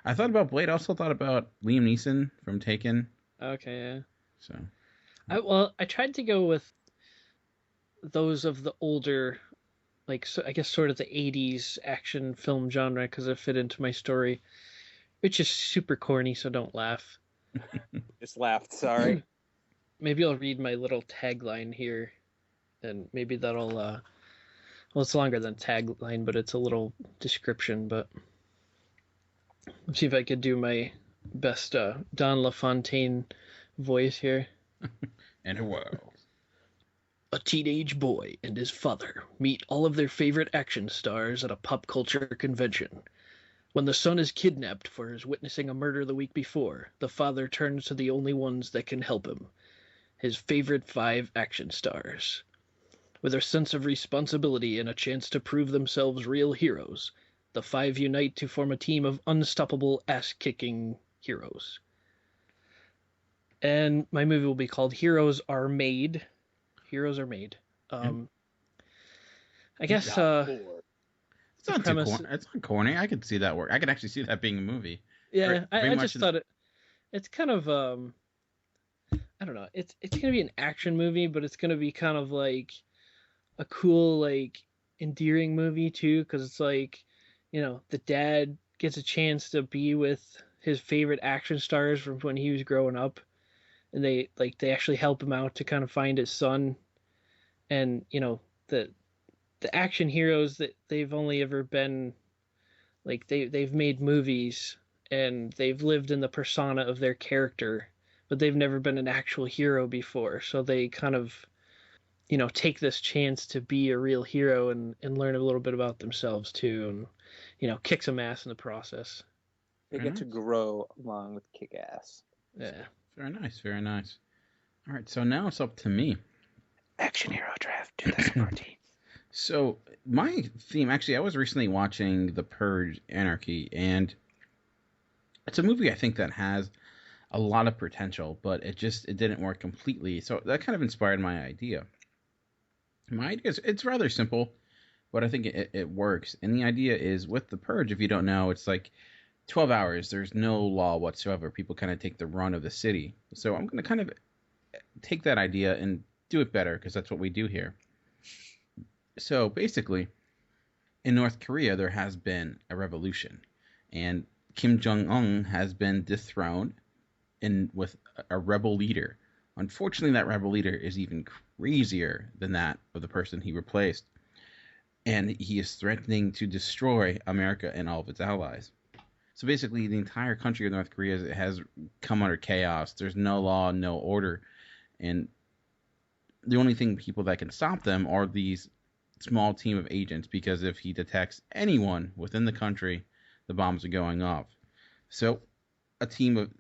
I thought about Blade. I also thought about Liam Neeson from Taken. Okay, yeah. So, I tried to go with those of the older, like, so I guess sort of the 80s action film genre because it fit into my story, which is super corny, so don't laugh. Just laughed, sorry. Maybe I'll read my little tagline here, and maybe that'll, well, it's longer than tagline, but it's a little description, but let's see if I could do my best Don LaFontaine voice here. In a world. A teenage boy and his father meet all of their favorite action stars at a pop culture convention. When the son is kidnapped for his witnessing a murder the week before, the father turns to the only ones that can help him, his favorite 5 action stars. With a sense of responsibility and a chance to prove themselves real heroes, the 5 unite to form a team of unstoppable ass-kicking heroes. And my movie will be called Heroes Are Made. Heroes Are Made. I guess it's not too corny. It's not corny. I could see that work. I could actually see that being a movie. Yeah, I just thought it's kind of I don't know. It's gonna be an action movie, but it's gonna be kind of like a cool, like, endearing movie too, because it's like, you know, the dad gets a chance to be with his favorite action stars from when he was growing up, and they actually help him out to kind of find his son. And, you know, the action heroes, that they've only ever been like, they've made movies and they've lived in the persona of their character, but they've never been an actual hero before. So they kind of, you know, take this chance to be a real hero and learn a little bit about themselves too, and, you know, kick some ass in the process. They get to grow along with kick-ass. Yeah. Very nice, very nice. All right, so now it's up to me. Action Hero Draft 2014. So my theme, actually, I was recently watching The Purge: Anarchy, and it's a movie I think that has a lot of potential, but it didn't work completely. So that kind of inspired my idea. My idea is, it's rather simple, but I think it works. And the idea is, with The Purge, if you don't know, it's like 12 hours. There's no law whatsoever. People kind of take the run of the city. So I'm going to kind of take that idea and do it better, because that's what we do here. So basically, in North Korea, there has been a revolution, and Kim Jong-un has been dethroned with a rebel leader. Unfortunately, that rebel leader is even crazier than that of the person he replaced, and he is threatening to destroy America and all of its allies. So basically, the entire country of North Korea has come under chaos. There's no law, no order, and the only people that can stop them are these small team of agents, because if he detects anyone within the country, the bombs are going off. So a team of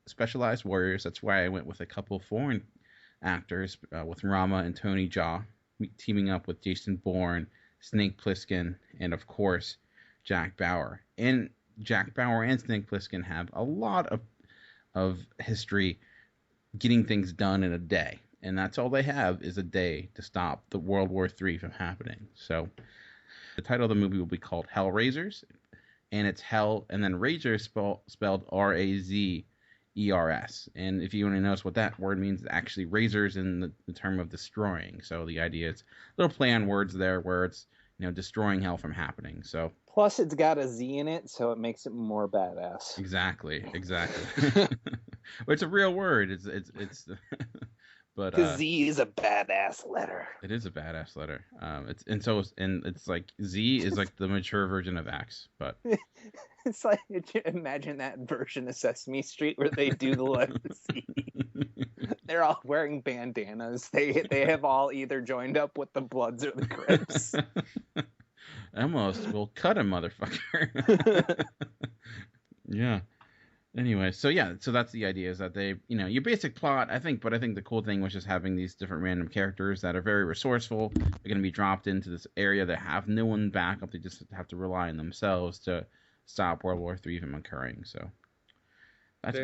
specialized warriors. That's why I went with a couple foreign actors, with Rama and Tony Jaa, teaming up with Jason Bourne, Snake Plissken, and of course Jack Bauer. And Jack Bauer and Snake Plissken have a lot of history getting things done in a day. And that's all they have, is a day to stop the World War III from happening. So the title of the movie will be called Hellraisers, and it's Hell, and then Razors spelled R-A-Z-E-R-S. And if you want to notice what that word means, it's actually razors in the term of destroying. So the idea is a little play on words there, where it's, you know, destroying hell from happening. So plus it's got a Z in it, so it makes it more badass. Exactly. Well, it's a real word. It's But the Z is a badass letter. It is a badass letter. It's like Z is like the mature version of X, but it's like, imagine that version of Sesame Street where they do the letter Z. They're all wearing bandanas. They have all either joined up with the Bloods or the Crips. Almost. We'll cut him, motherfucker. Yeah. Anyway, so that's the idea, is that they, you know, your basic plot, I think the cool thing was just having these different random characters that are very resourceful. They're going to be dropped into this area that have no one backup. They just have to rely on themselves to stop World War III from occurring. So that's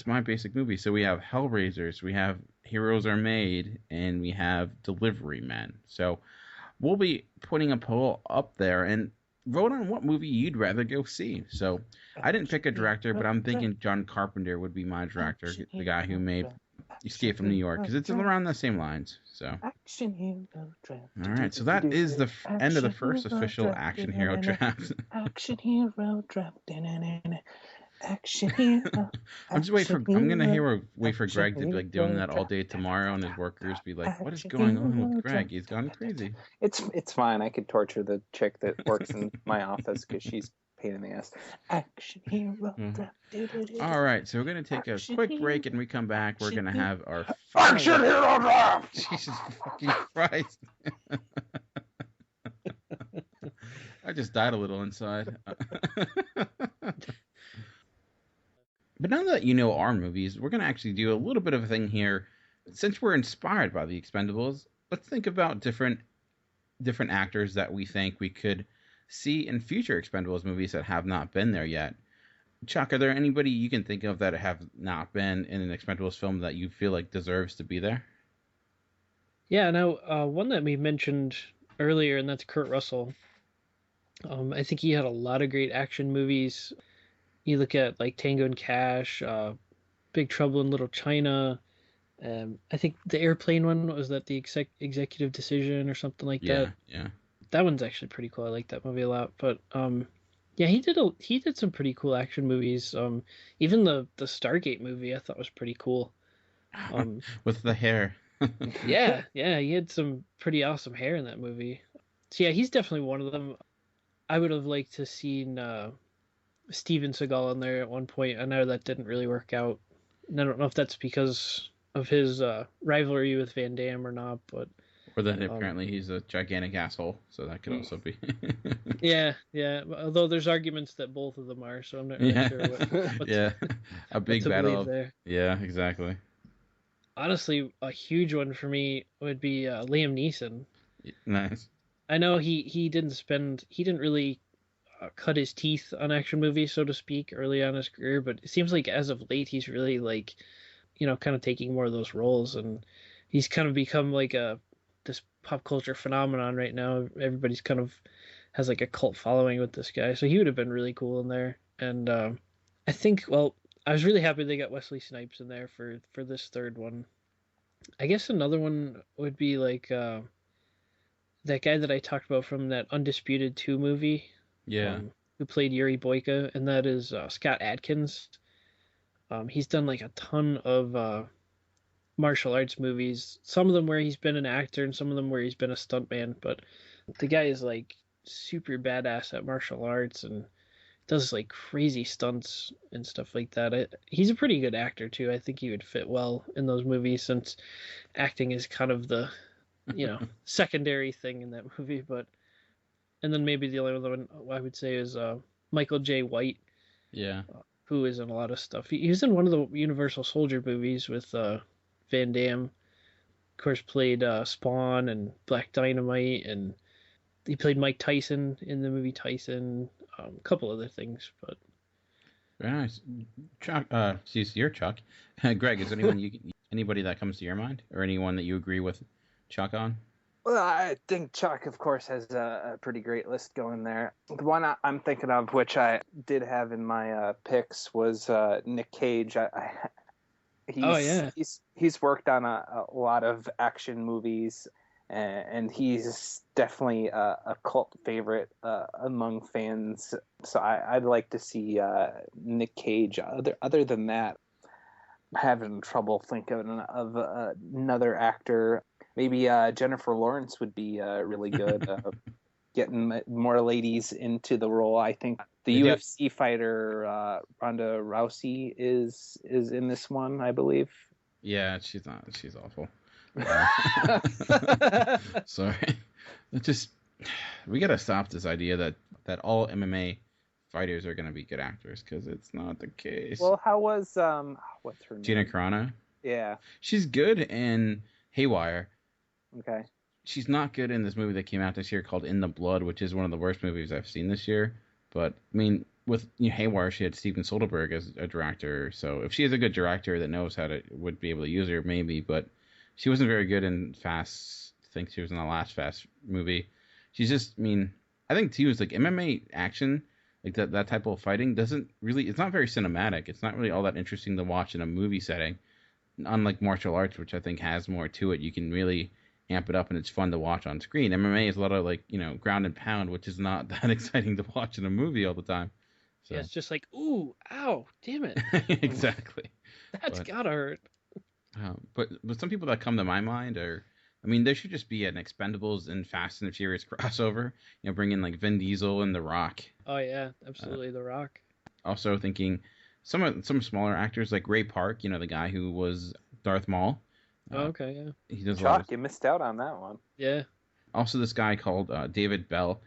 my basic movie. So we have Hellraisers, we have Heroes Are Made, and we have Delivery Men. So we'll be putting a poll up there, and vote on what movie you'd rather go see. So I didn't pick a director, but I'm thinking John Carpenter would be my director, the guy who made Escape from New York, because it's around the same lines. So all right, so that is the end of the first official Action Hero Draft. Action Hero Draft. Action Hero. I'm just waiting for Greg to be like doing that all day tomorrow, and his workers be like, "What is going on with Greg? He's gone crazy." It's fine. I could torture the chick that works in my office because she's a pain in the ass. Action Hero Draft. All right, so we're gonna take a quick break, and we come back. We're gonna have our Action Hero Draft. Jesus fucking Christ! I just died a little inside. But now that you know our movies, we're going to actually do a little bit of a thing here. Since we're inspired by the Expendables, let's think about different actors that we think we could see in future Expendables movies that have not been there yet. Chuck, are there anybody you can think of that have not been in an Expendables film that you feel like deserves to be there? Yeah, now one that we mentioned earlier, and that's Kurt Russell. I think he had a lot of great action movies. You look at like Tango and Cash, Big Trouble in Little China. I think the airplane one was that the executive decision or something like that. Yeah. That one's actually pretty cool. I like that movie a lot. But yeah, he did some pretty cool action movies. Even the Stargate movie I thought was pretty cool. With the hair. yeah, he had some pretty awesome hair in that movie. So yeah, he's definitely one of them. I would have liked to seen Steven Seagal in there at one point. I know that didn't really work out. And I don't know if that's because of his rivalry with Van Damme or not, but or that apparently he's a gigantic asshole, so that could also be. yeah. Although there's arguments that both of them are, so I'm not really sure what a big battle there. Yeah, exactly. Honestly, a huge one for me would be Liam Neeson. Nice. I know he didn't really cut his teeth on action movies, so to speak, early on in his career, but it seems like as of late he's really like, kind of taking more of those roles, and he's kind of become like this pop culture phenomenon right now. Everybody's kind of has like a cult following with this guy, so he would have been really cool in there. And I think, I was really happy they got Wesley Snipes in there for this third one. I guess another one would be like that guy that I talked about from that Undisputed 2 movie. Yeah. Who played Yuri Boyka, and that is Scott Adkins. He's done like a ton of martial arts movies. Some of them where he's been an actor, and some of them where he's been a stuntman. But the guy is like super badass at martial arts and does like crazy stunts and stuff like that. He's a pretty good actor too. I think he would fit well in those movies, since acting is kind of the secondary thing in that movie. And then maybe the only other one I would say is Michael J. White. Yeah. Who is in a lot of stuff. He was in one of the Universal Soldier movies with Van Damme. Of course, played Spawn and Black Dynamite, and he played Mike Tyson in the movie Tyson. A couple other things, but very nice. Chuck, you're Chuck. Greg, is there anybody that comes to your mind, or anyone that you agree with Chuck on? Well, I think Chuck, of course, has a pretty great list going there. The one I'm thinking of, which I did have in my picks, was Nick Cage. He's worked on a lot of action movies, and he's definitely a cult favorite among fans. So I'd like to see Nick Cage. Other than that, I'm having trouble thinking of another actor. Maybe Jennifer Lawrence would be really good. Getting more ladies into the role. I think the UFC fighter Ronda Rousey is in this one, I believe. Yeah, she's not. She's awful. Sorry. We gotta stop this idea that all MMA fighters are gonna be good actors, because it's not the case. Well, how was what's her name? Gina Carano? Yeah. She's good in Haywire. Okay. She's not good in this movie that came out this year called In the Blood, which is one of the worst movies I've seen this year. But I mean, with Haywire, she had Steven Soderbergh as a director. So if she is a good director that knows would be able to use her, maybe. But she wasn't very good in Fast. I think she was in the last Fast movie. She's just, I think too is like MMA action, like that type of fighting doesn't really. It's not very cinematic. It's not really all that interesting to watch in a movie setting. Unlike martial arts, which I think has more to it, you can really amp it up and it's fun to watch on screen. MMA is a lot of ground and pound, which is not that exciting to watch in a movie all the time. So. Yeah, it's just like, ooh, ow, damn it. Exactly. That's gotta hurt. But some people that come to my mind are, there should just be an Expendables and Fast and the Furious crossover. Bring in like Vin Diesel and The Rock. Oh yeah, absolutely, The Rock. Also thinking some smaller actors like Ray Park, the guy who was Darth Maul. Okay, yeah. He does Chuck, you missed out on that one. Yeah. Also, this guy called David Bell.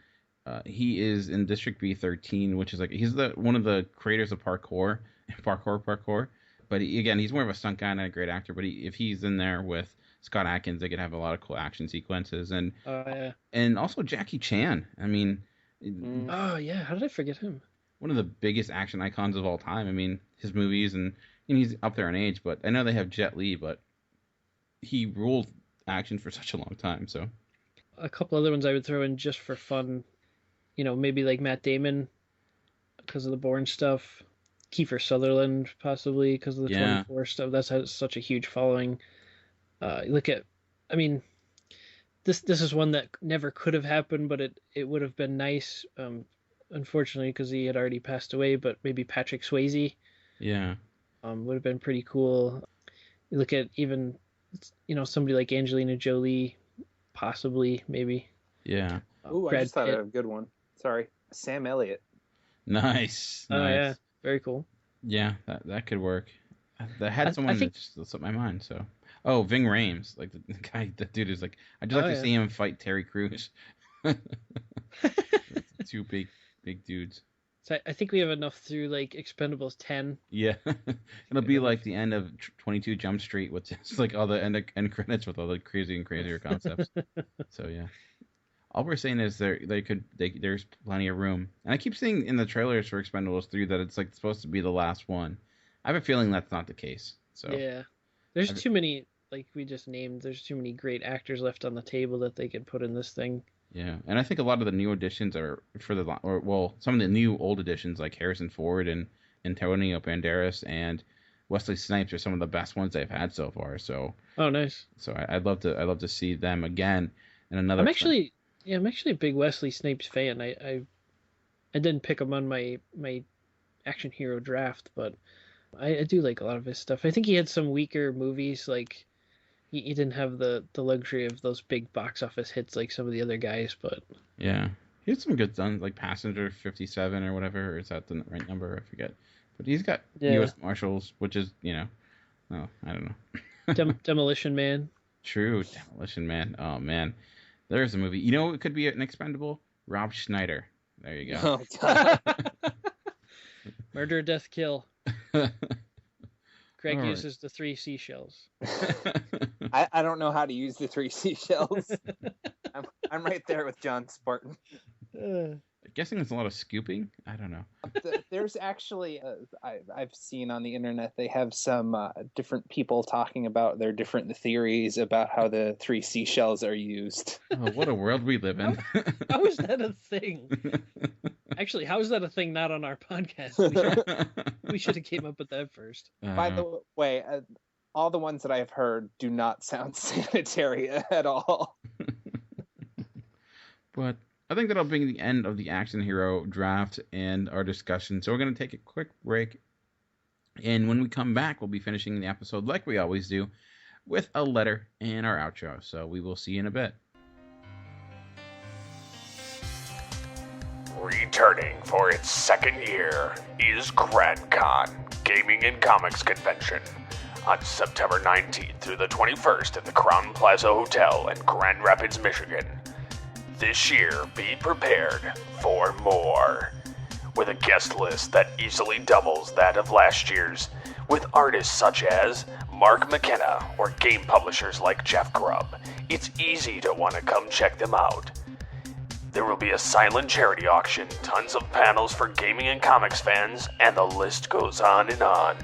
He is in District B13, which is he's one of the creators of parkour. But he's more of a stunt guy and a great actor. But if he's in there with Scott Adkins, they could have a lot of cool action sequences. And and also Jackie Chan. Oh yeah, how did I forget him? One of the biggest action icons of all time. I mean, his movies, and he's up there in age, but I know they have Jet Li, but he ruled action for such a long time. So A couple other ones I would throw in just for fun, maybe like Matt Damon because of the Bourne stuff, Kiefer Sutherland possibly because of the 24 stuff. That's has such a huge following. Look at, I mean, this is one that never could have happened, but it would have been nice. Unfortunately, because he had already passed away, but maybe Patrick Swayze. Yeah. Would have been pretty cool. You look at even, somebody like Angelina Jolie, possibly, maybe. Yeah. Ooh, I just thought of a good one. Sorry. Sam Elliott. Nice. Oh, yeah. Very cool. Yeah, that could work. I had someone that just slipped my mind, so. Oh, Ving Rhames. Like, the dude is like, I'd just like to see him fight Terry Crews. Two big dudes. So I think we have enough through like Expendables 10. Yeah, it'll be like the end of 22 Jump Street with just like all the end credits with all the crazy and crazier concepts. So yeah, all we're saying is there's plenty of room, and I keep seeing in the trailers for Expendables 3 that it's like supposed to be the last one. I have a feeling that's not the case. So yeah, there's too many, like we just named. There's too many great actors left on the table that they could put in this thing. Yeah, and I think a lot of the new additions are some of the new old additions like Harrison Ford and Antonio Banderas and Wesley Snipes are some of the best ones they've had so far. So nice. So I'd love to see them again in another. I'm actually a big Wesley Snipes fan. I didn't pick him on my action hero draft, but I do like a lot of his stuff. I think he had some weaker movies like. He didn't have the luxury of those big box office hits like some of the other guys, but... Yeah. He had some good ones, like Passenger 57 or whatever, or is that the right number? I forget. But he's got U.S. Marshals, which is, I don't know. Demolition Man. True, Demolition Man. Oh, man. There's a movie. You know it could be an Expendable? Rob Schneider. There you go. Oh, God. Murder, Death, Kill. Craig uses the 3 seashells. I don't know how to use the 3 seashells. I'm right there with John Spartan. I'm guessing it's a lot of scooping. I don't know. There's actually I've seen on the internet they have some different people talking about their different theories about how the 3 seashells are used. Oh, what a world we live in. How is that a thing? Actually, how is that a thing not on our podcast? We should have came up with that first. By the way, all the ones that I've heard do not sound sanitary at all. But I think that'll bring the end of the action hero draft and our discussion. So we're going to take a quick break. And when we come back, we'll be finishing the episode like we always do with a letter and our outro. So we will see you in a bit. Returning for its second year is GrandCon, Gaming and Comics Convention, on September 19th through the 21st at the Crown Plaza Hotel in Grand Rapids, Michigan. This year, be prepared for more, with a guest list that easily doubles that of last year's, with artists such as Mark McKenna or game publishers like Jeff Grubb. It's easy to want to come check them out. There will be a silent charity auction, tons of panels for gaming and comics fans, and the list goes on and on.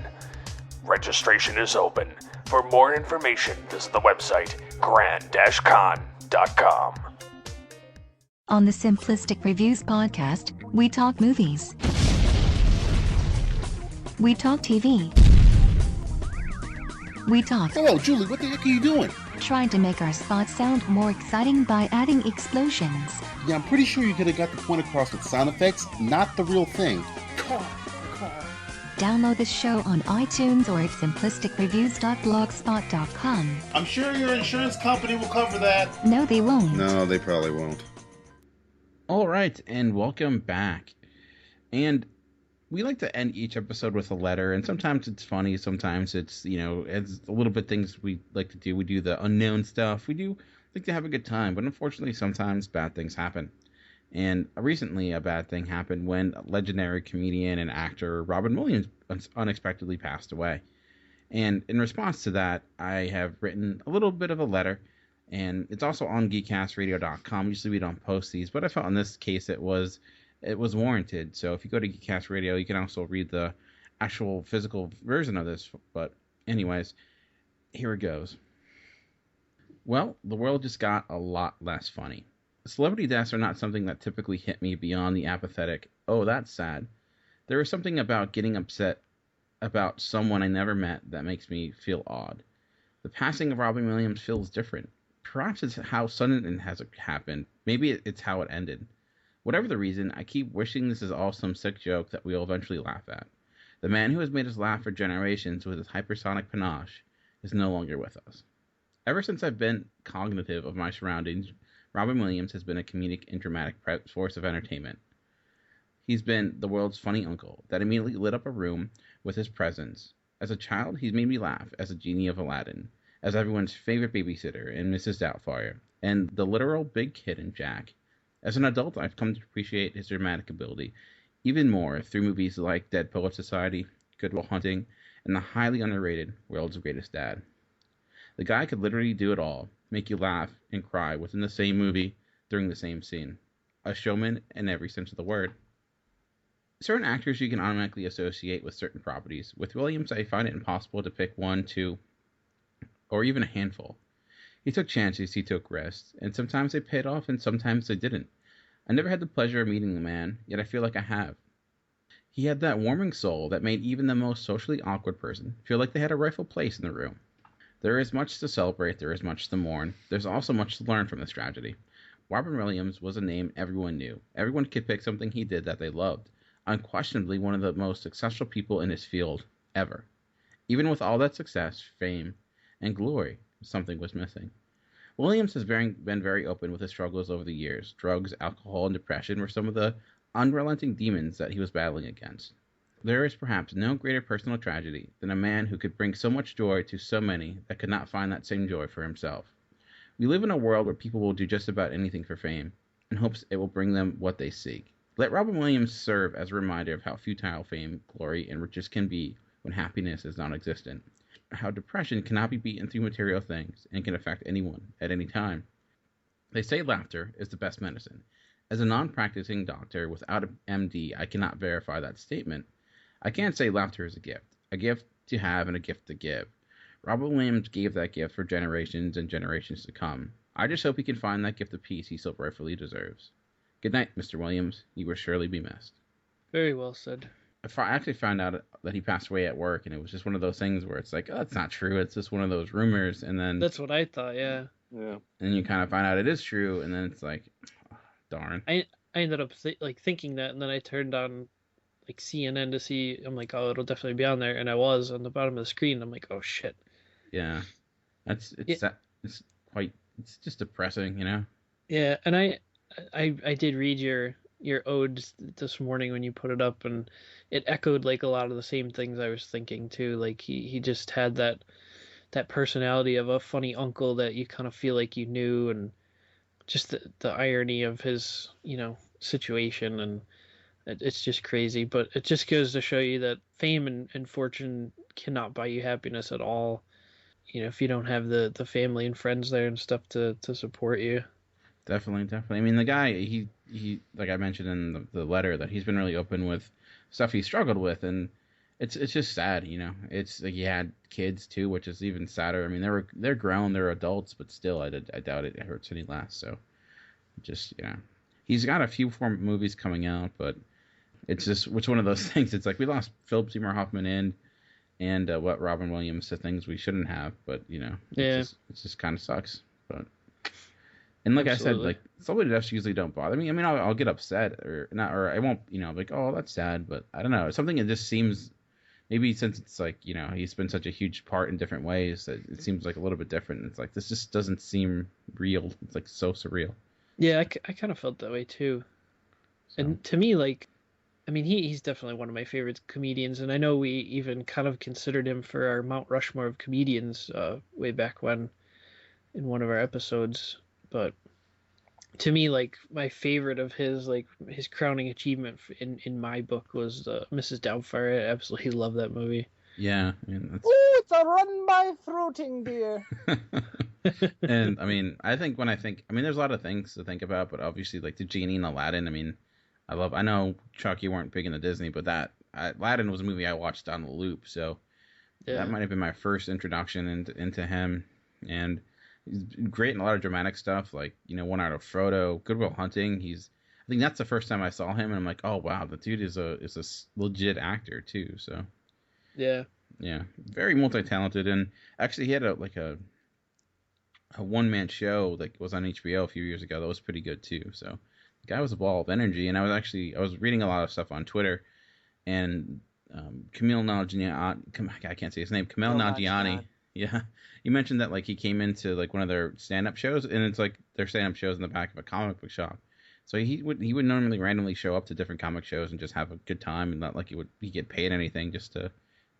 Registration is open. For more information, visit the website grand-con.com. On the Simplistic Reviews podcast, we talk movies. We talk TV. We talk... Hello, Julie, what the heck are you doing? Trying to make our spots sound more exciting by adding explosions. Yeah, I'm pretty sure you could have got the point across with sound effects, not the real thing. Car. Download the show on iTunes or at simplisticreviews.blogspot.com. I'm sure your insurance company will cover that. No, they won't. No, they probably won't. All right, and welcome back. And we like to end each episode with a letter, and sometimes it's funny, sometimes it's, it's a little bit things we like to do. We do the unknown stuff. We do like to have a good time, but unfortunately sometimes bad things happen. And recently a bad thing happened when legendary comedian and actor Robin Williams unexpectedly passed away. And in response to that, I have written a little bit of a letter, And it's also on geekcastradio.com. Usually we don't post these, but I felt in this case it was warranted. So if you go to Geekcast Radio, you can also read the actual physical version of this. But anyways, here it goes. Well, the world just got a lot less funny. Celebrity deaths are not something that typically hit me beyond the apathetic, oh, that's sad. There is something about getting upset about someone I never met that makes me feel odd. The passing of Robin Williams feels different. Perhaps it's how sudden it has happened. Maybe it's how it ended. Whatever the reason, I keep wishing this is all some sick joke that we'll eventually laugh at. The man who has made us laugh for generations with his hypersonic panache is no longer with us. Ever since I've been cognitive of my surroundings, Robin Williams has been a comedic and dramatic force of entertainment. He's been the world's funny uncle that immediately lit up a room with his presence. As a child, he's made me laugh as a genie of Aladdin, as everyone's favorite babysitter in Mrs. Doubtfire, and the literal big kid in Jack. As an adult, I've come to appreciate his dramatic ability even more through movies like Dead Poets Society, Good Will Hunting, and the highly underrated World's Greatest Dad. The guy could literally do it all, make you laugh and cry within the same movie during the same scene. A showman in every sense of the word. Certain actors you can automatically associate with certain properties. With Williams, I find it impossible to pick one, two, or even a handful. He took chances, he took risks, and sometimes they paid off and sometimes they didn't. I never had the pleasure of meeting the man, yet I feel like I have. He had that warming soul that made even the most socially awkward person feel like they had a rightful place in the room. There is much to celebrate, there is much to mourn. There's also much to learn from this tragedy. Robin Williams was a name everyone knew. Everyone could pick something he did that they loved. Unquestionably one of the most successful people in his field ever. Even with all that success, fame, and glory, something was missing. Williams has been very open with his struggles over the years. Drugs, alcohol, and depression were some of the unrelenting demons that he was battling against. There is perhaps no greater personal tragedy than a man who could bring so much joy to so many that could not find that same joy for himself. We live in a world where people will do just about anything for fame, in hopes it will bring them what they seek. Let Robin Williams serve as a reminder of how futile fame, glory, and riches can be when happiness is non-existent. How depression cannot be beaten through material things and can affect anyone at any time. They say laughter is the best medicine. As a non-practicing doctor without an MD, I cannot verify that statement. I can't say laughter is a gift to have and a gift to give. Robin Williams gave that gift for generations and generations to come. I just hope he can find that gift of peace he so rightfully deserves. Good night, Mr. Williams. You will surely be missed. Very well said. I actually found out that he passed away at work, and it was just one of those things where it's like, oh, that's not true. It's just one of those rumors, and then... That's what I thought, yeah. And you kind of find out it is true, and then it's like, oh, darn. I ended up thinking that, and then I turned on like CNN to see. I'm like, oh, it'll definitely be on there, and I was on the bottom of the screen. I'm like, oh shit. Yeah, it's just depressing, you know. Yeah, and I did read your ode this morning when you put it up, and it echoed like a lot of the same things I was thinking too. Like he just had that personality of a funny uncle that you kind of feel like you knew, and just the irony of his, situation, and it's just crazy. But it just goes to show you that fame and fortune cannot buy you happiness at all. If you don't have the family and friends there and stuff to support you. Definitely. I mean, the guy, he like I mentioned in the letter, that he's been really open with stuff he struggled with, and it's just sad, It's like he had kids too, which is even sadder. I mean, they're grown, they're adults, but still, I doubt it hurts any less. So, just he's got a few more movies coming out, but it's one of those things. It's like we lost Philip Seymour Hoffman and what Robin Williams to things we shouldn't have, but it just kind of sucks, but. And like Absolutely. I said, like celebrity deaths usually don't bother me. I mean, I'll get upset or not, or I won't, like, oh, that's sad. But I don't know, something that just seems, maybe since it's like, he's been such a huge part in different ways that it seems like a little bit different. It's like this just doesn't seem real. It's like so surreal. Yeah, I kind of felt that way too. So. And to me, like, I mean, he's definitely one of my favorite comedians, and I know we even kind of considered him for our Mount Rushmore of comedians way back when in one of our episodes. But to me, like, my favorite of his, like, his crowning achievement in my book was Mrs. Doubtfire. I absolutely love that movie. Yeah. I mean, Ooh, it's a run by fruiting beer. And I mean, there's a lot of things to think about, but obviously like the genie in Aladdin. I mean, I know Chuck, you weren't big into Disney, but Aladdin was a movie I watched on the loop, so that might have been my first introduction into him. And he's great in a lot of dramatic stuff, like, you know, One Eye of Frodo, Good Will Hunting. I think that's the first time I saw him, and I'm like, oh wow, the dude is a legit actor too. So yeah, very multi-talented. And actually, he had a one-man show that was on HBO a few years ago that was pretty good too. So the guy was a ball of energy. And I was reading a lot of stuff on Twitter, and Kumail Nanjiani, I can't say his name, Kumail Nanjiani. Yeah, he mentioned that like he came into like one of their stand-up shows, and it's like their stand-up shows in the back of a comic book shop. So he would normally randomly show up to different comic shows and just have a good time, and not like he get paid anything.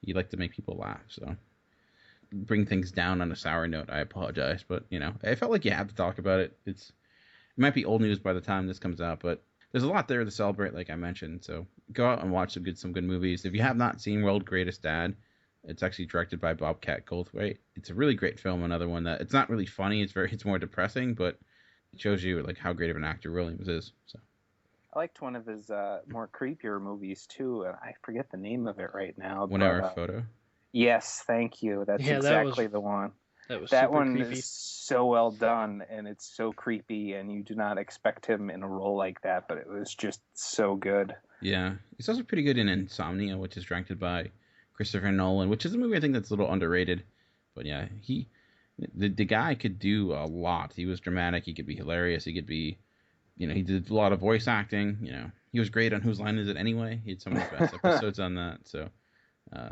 He'd like to make people laugh. So bring things down on a sour note, I apologize, but you know, I felt like you have to talk about it. It might be old news by the time this comes out, but there's a lot there to celebrate, like I mentioned. So go out and watch some good movies. If you have not seen World's Greatest Dad, it's actually directed by Bobcat Goldthwait. It's a really great film. Another one that it's not really funny. It's more depressing, but it shows you like how great of an actor Williams is. So I liked one of his more creepier movies too, and I forget the name of it right now. One Hour Photo. Yes, thank you. That's exactly the one. That one creepy. Is so well done, and it's so creepy, and you do not expect him in a role like that, but it was just so good. Yeah, he's also pretty good in Insomnia, which is directed by Christopher Nolan, which is a movie I think that's a little underrated. But yeah, the guy could do a lot. He was dramatic. He could be hilarious. He could be, you know, he did a lot of voice acting. You know, he was great on Whose Line Is It Anyway? He had some of the best episodes on that. So, I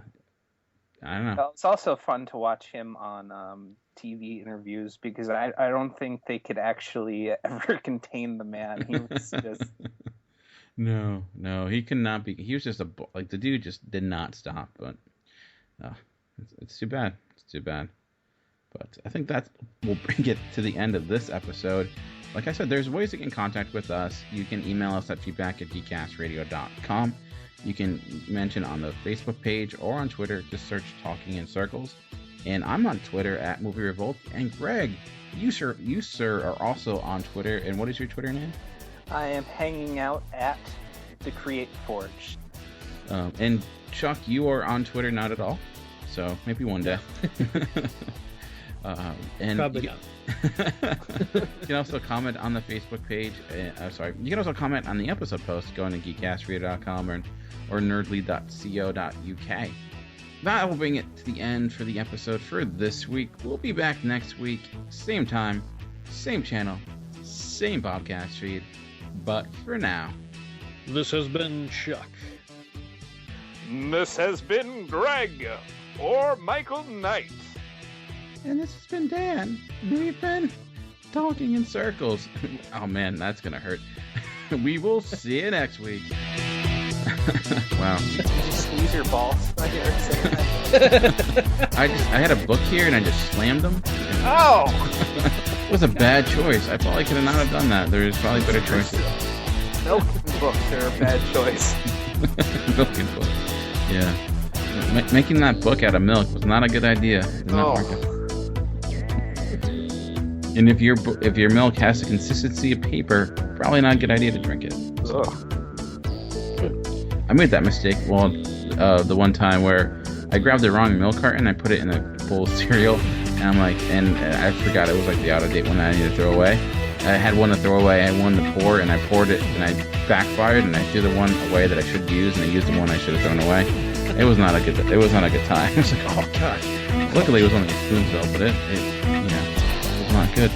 don't know. Well, it's also fun to watch him on TV interviews because I don't think they could actually ever contain the man. He was just... No, he could not be. He was just the dude just did not stop. But it's too bad. It's too bad. But I think that will bring it to the end of this episode. Like I said, there's ways to get in contact with us. You can email us at feedback@geekcastradio.com. You can mention on the Facebook page or on Twitter. Just search Talking in Circles. And I'm on Twitter at Movie Revolt. And Greg, you sir, are also on Twitter. And what is your Twitter name? I am hanging out at the Create Forge. And Chuck, you are on Twitter not at all. So maybe one day. And probably not. You can also comment on the Facebook page. You can also comment on the episode post going to geekcastradio.com or nerdly.co.uk. That will bring it to the end for the episode for this week. We'll be back next week, same time, same channel, same podcast feed. But for now, this has been Chuck. This has been Greg or Michael Knight. And this has been Dan. We've been talking in circles. Oh man, that's gonna hurt. We will see you next week. Wow. Did you squeeze your balls? I had a book here and I just slammed them. Oh! It was a bad choice. I probably could not have done that. There's probably better choices. Milk and books are a bad choice. Milk and books. Yeah. Making that book out of milk was not a good idea. It did not work out. And if your milk has the consistency of paper, probably not a good idea to drink it. So. I made that mistake the one time where I grabbed the wrong milk carton, I put it in a bowl of cereal, and I forgot it was like the out of date one that I needed to throw away. I had one to throw away, I had one to pour, and I poured it, and I backfired, and I threw the one away that I should use, and I used the one I should have thrown away. It was not a good time. I was like, oh god. Luckily, it was only a spoon though, but it was not good.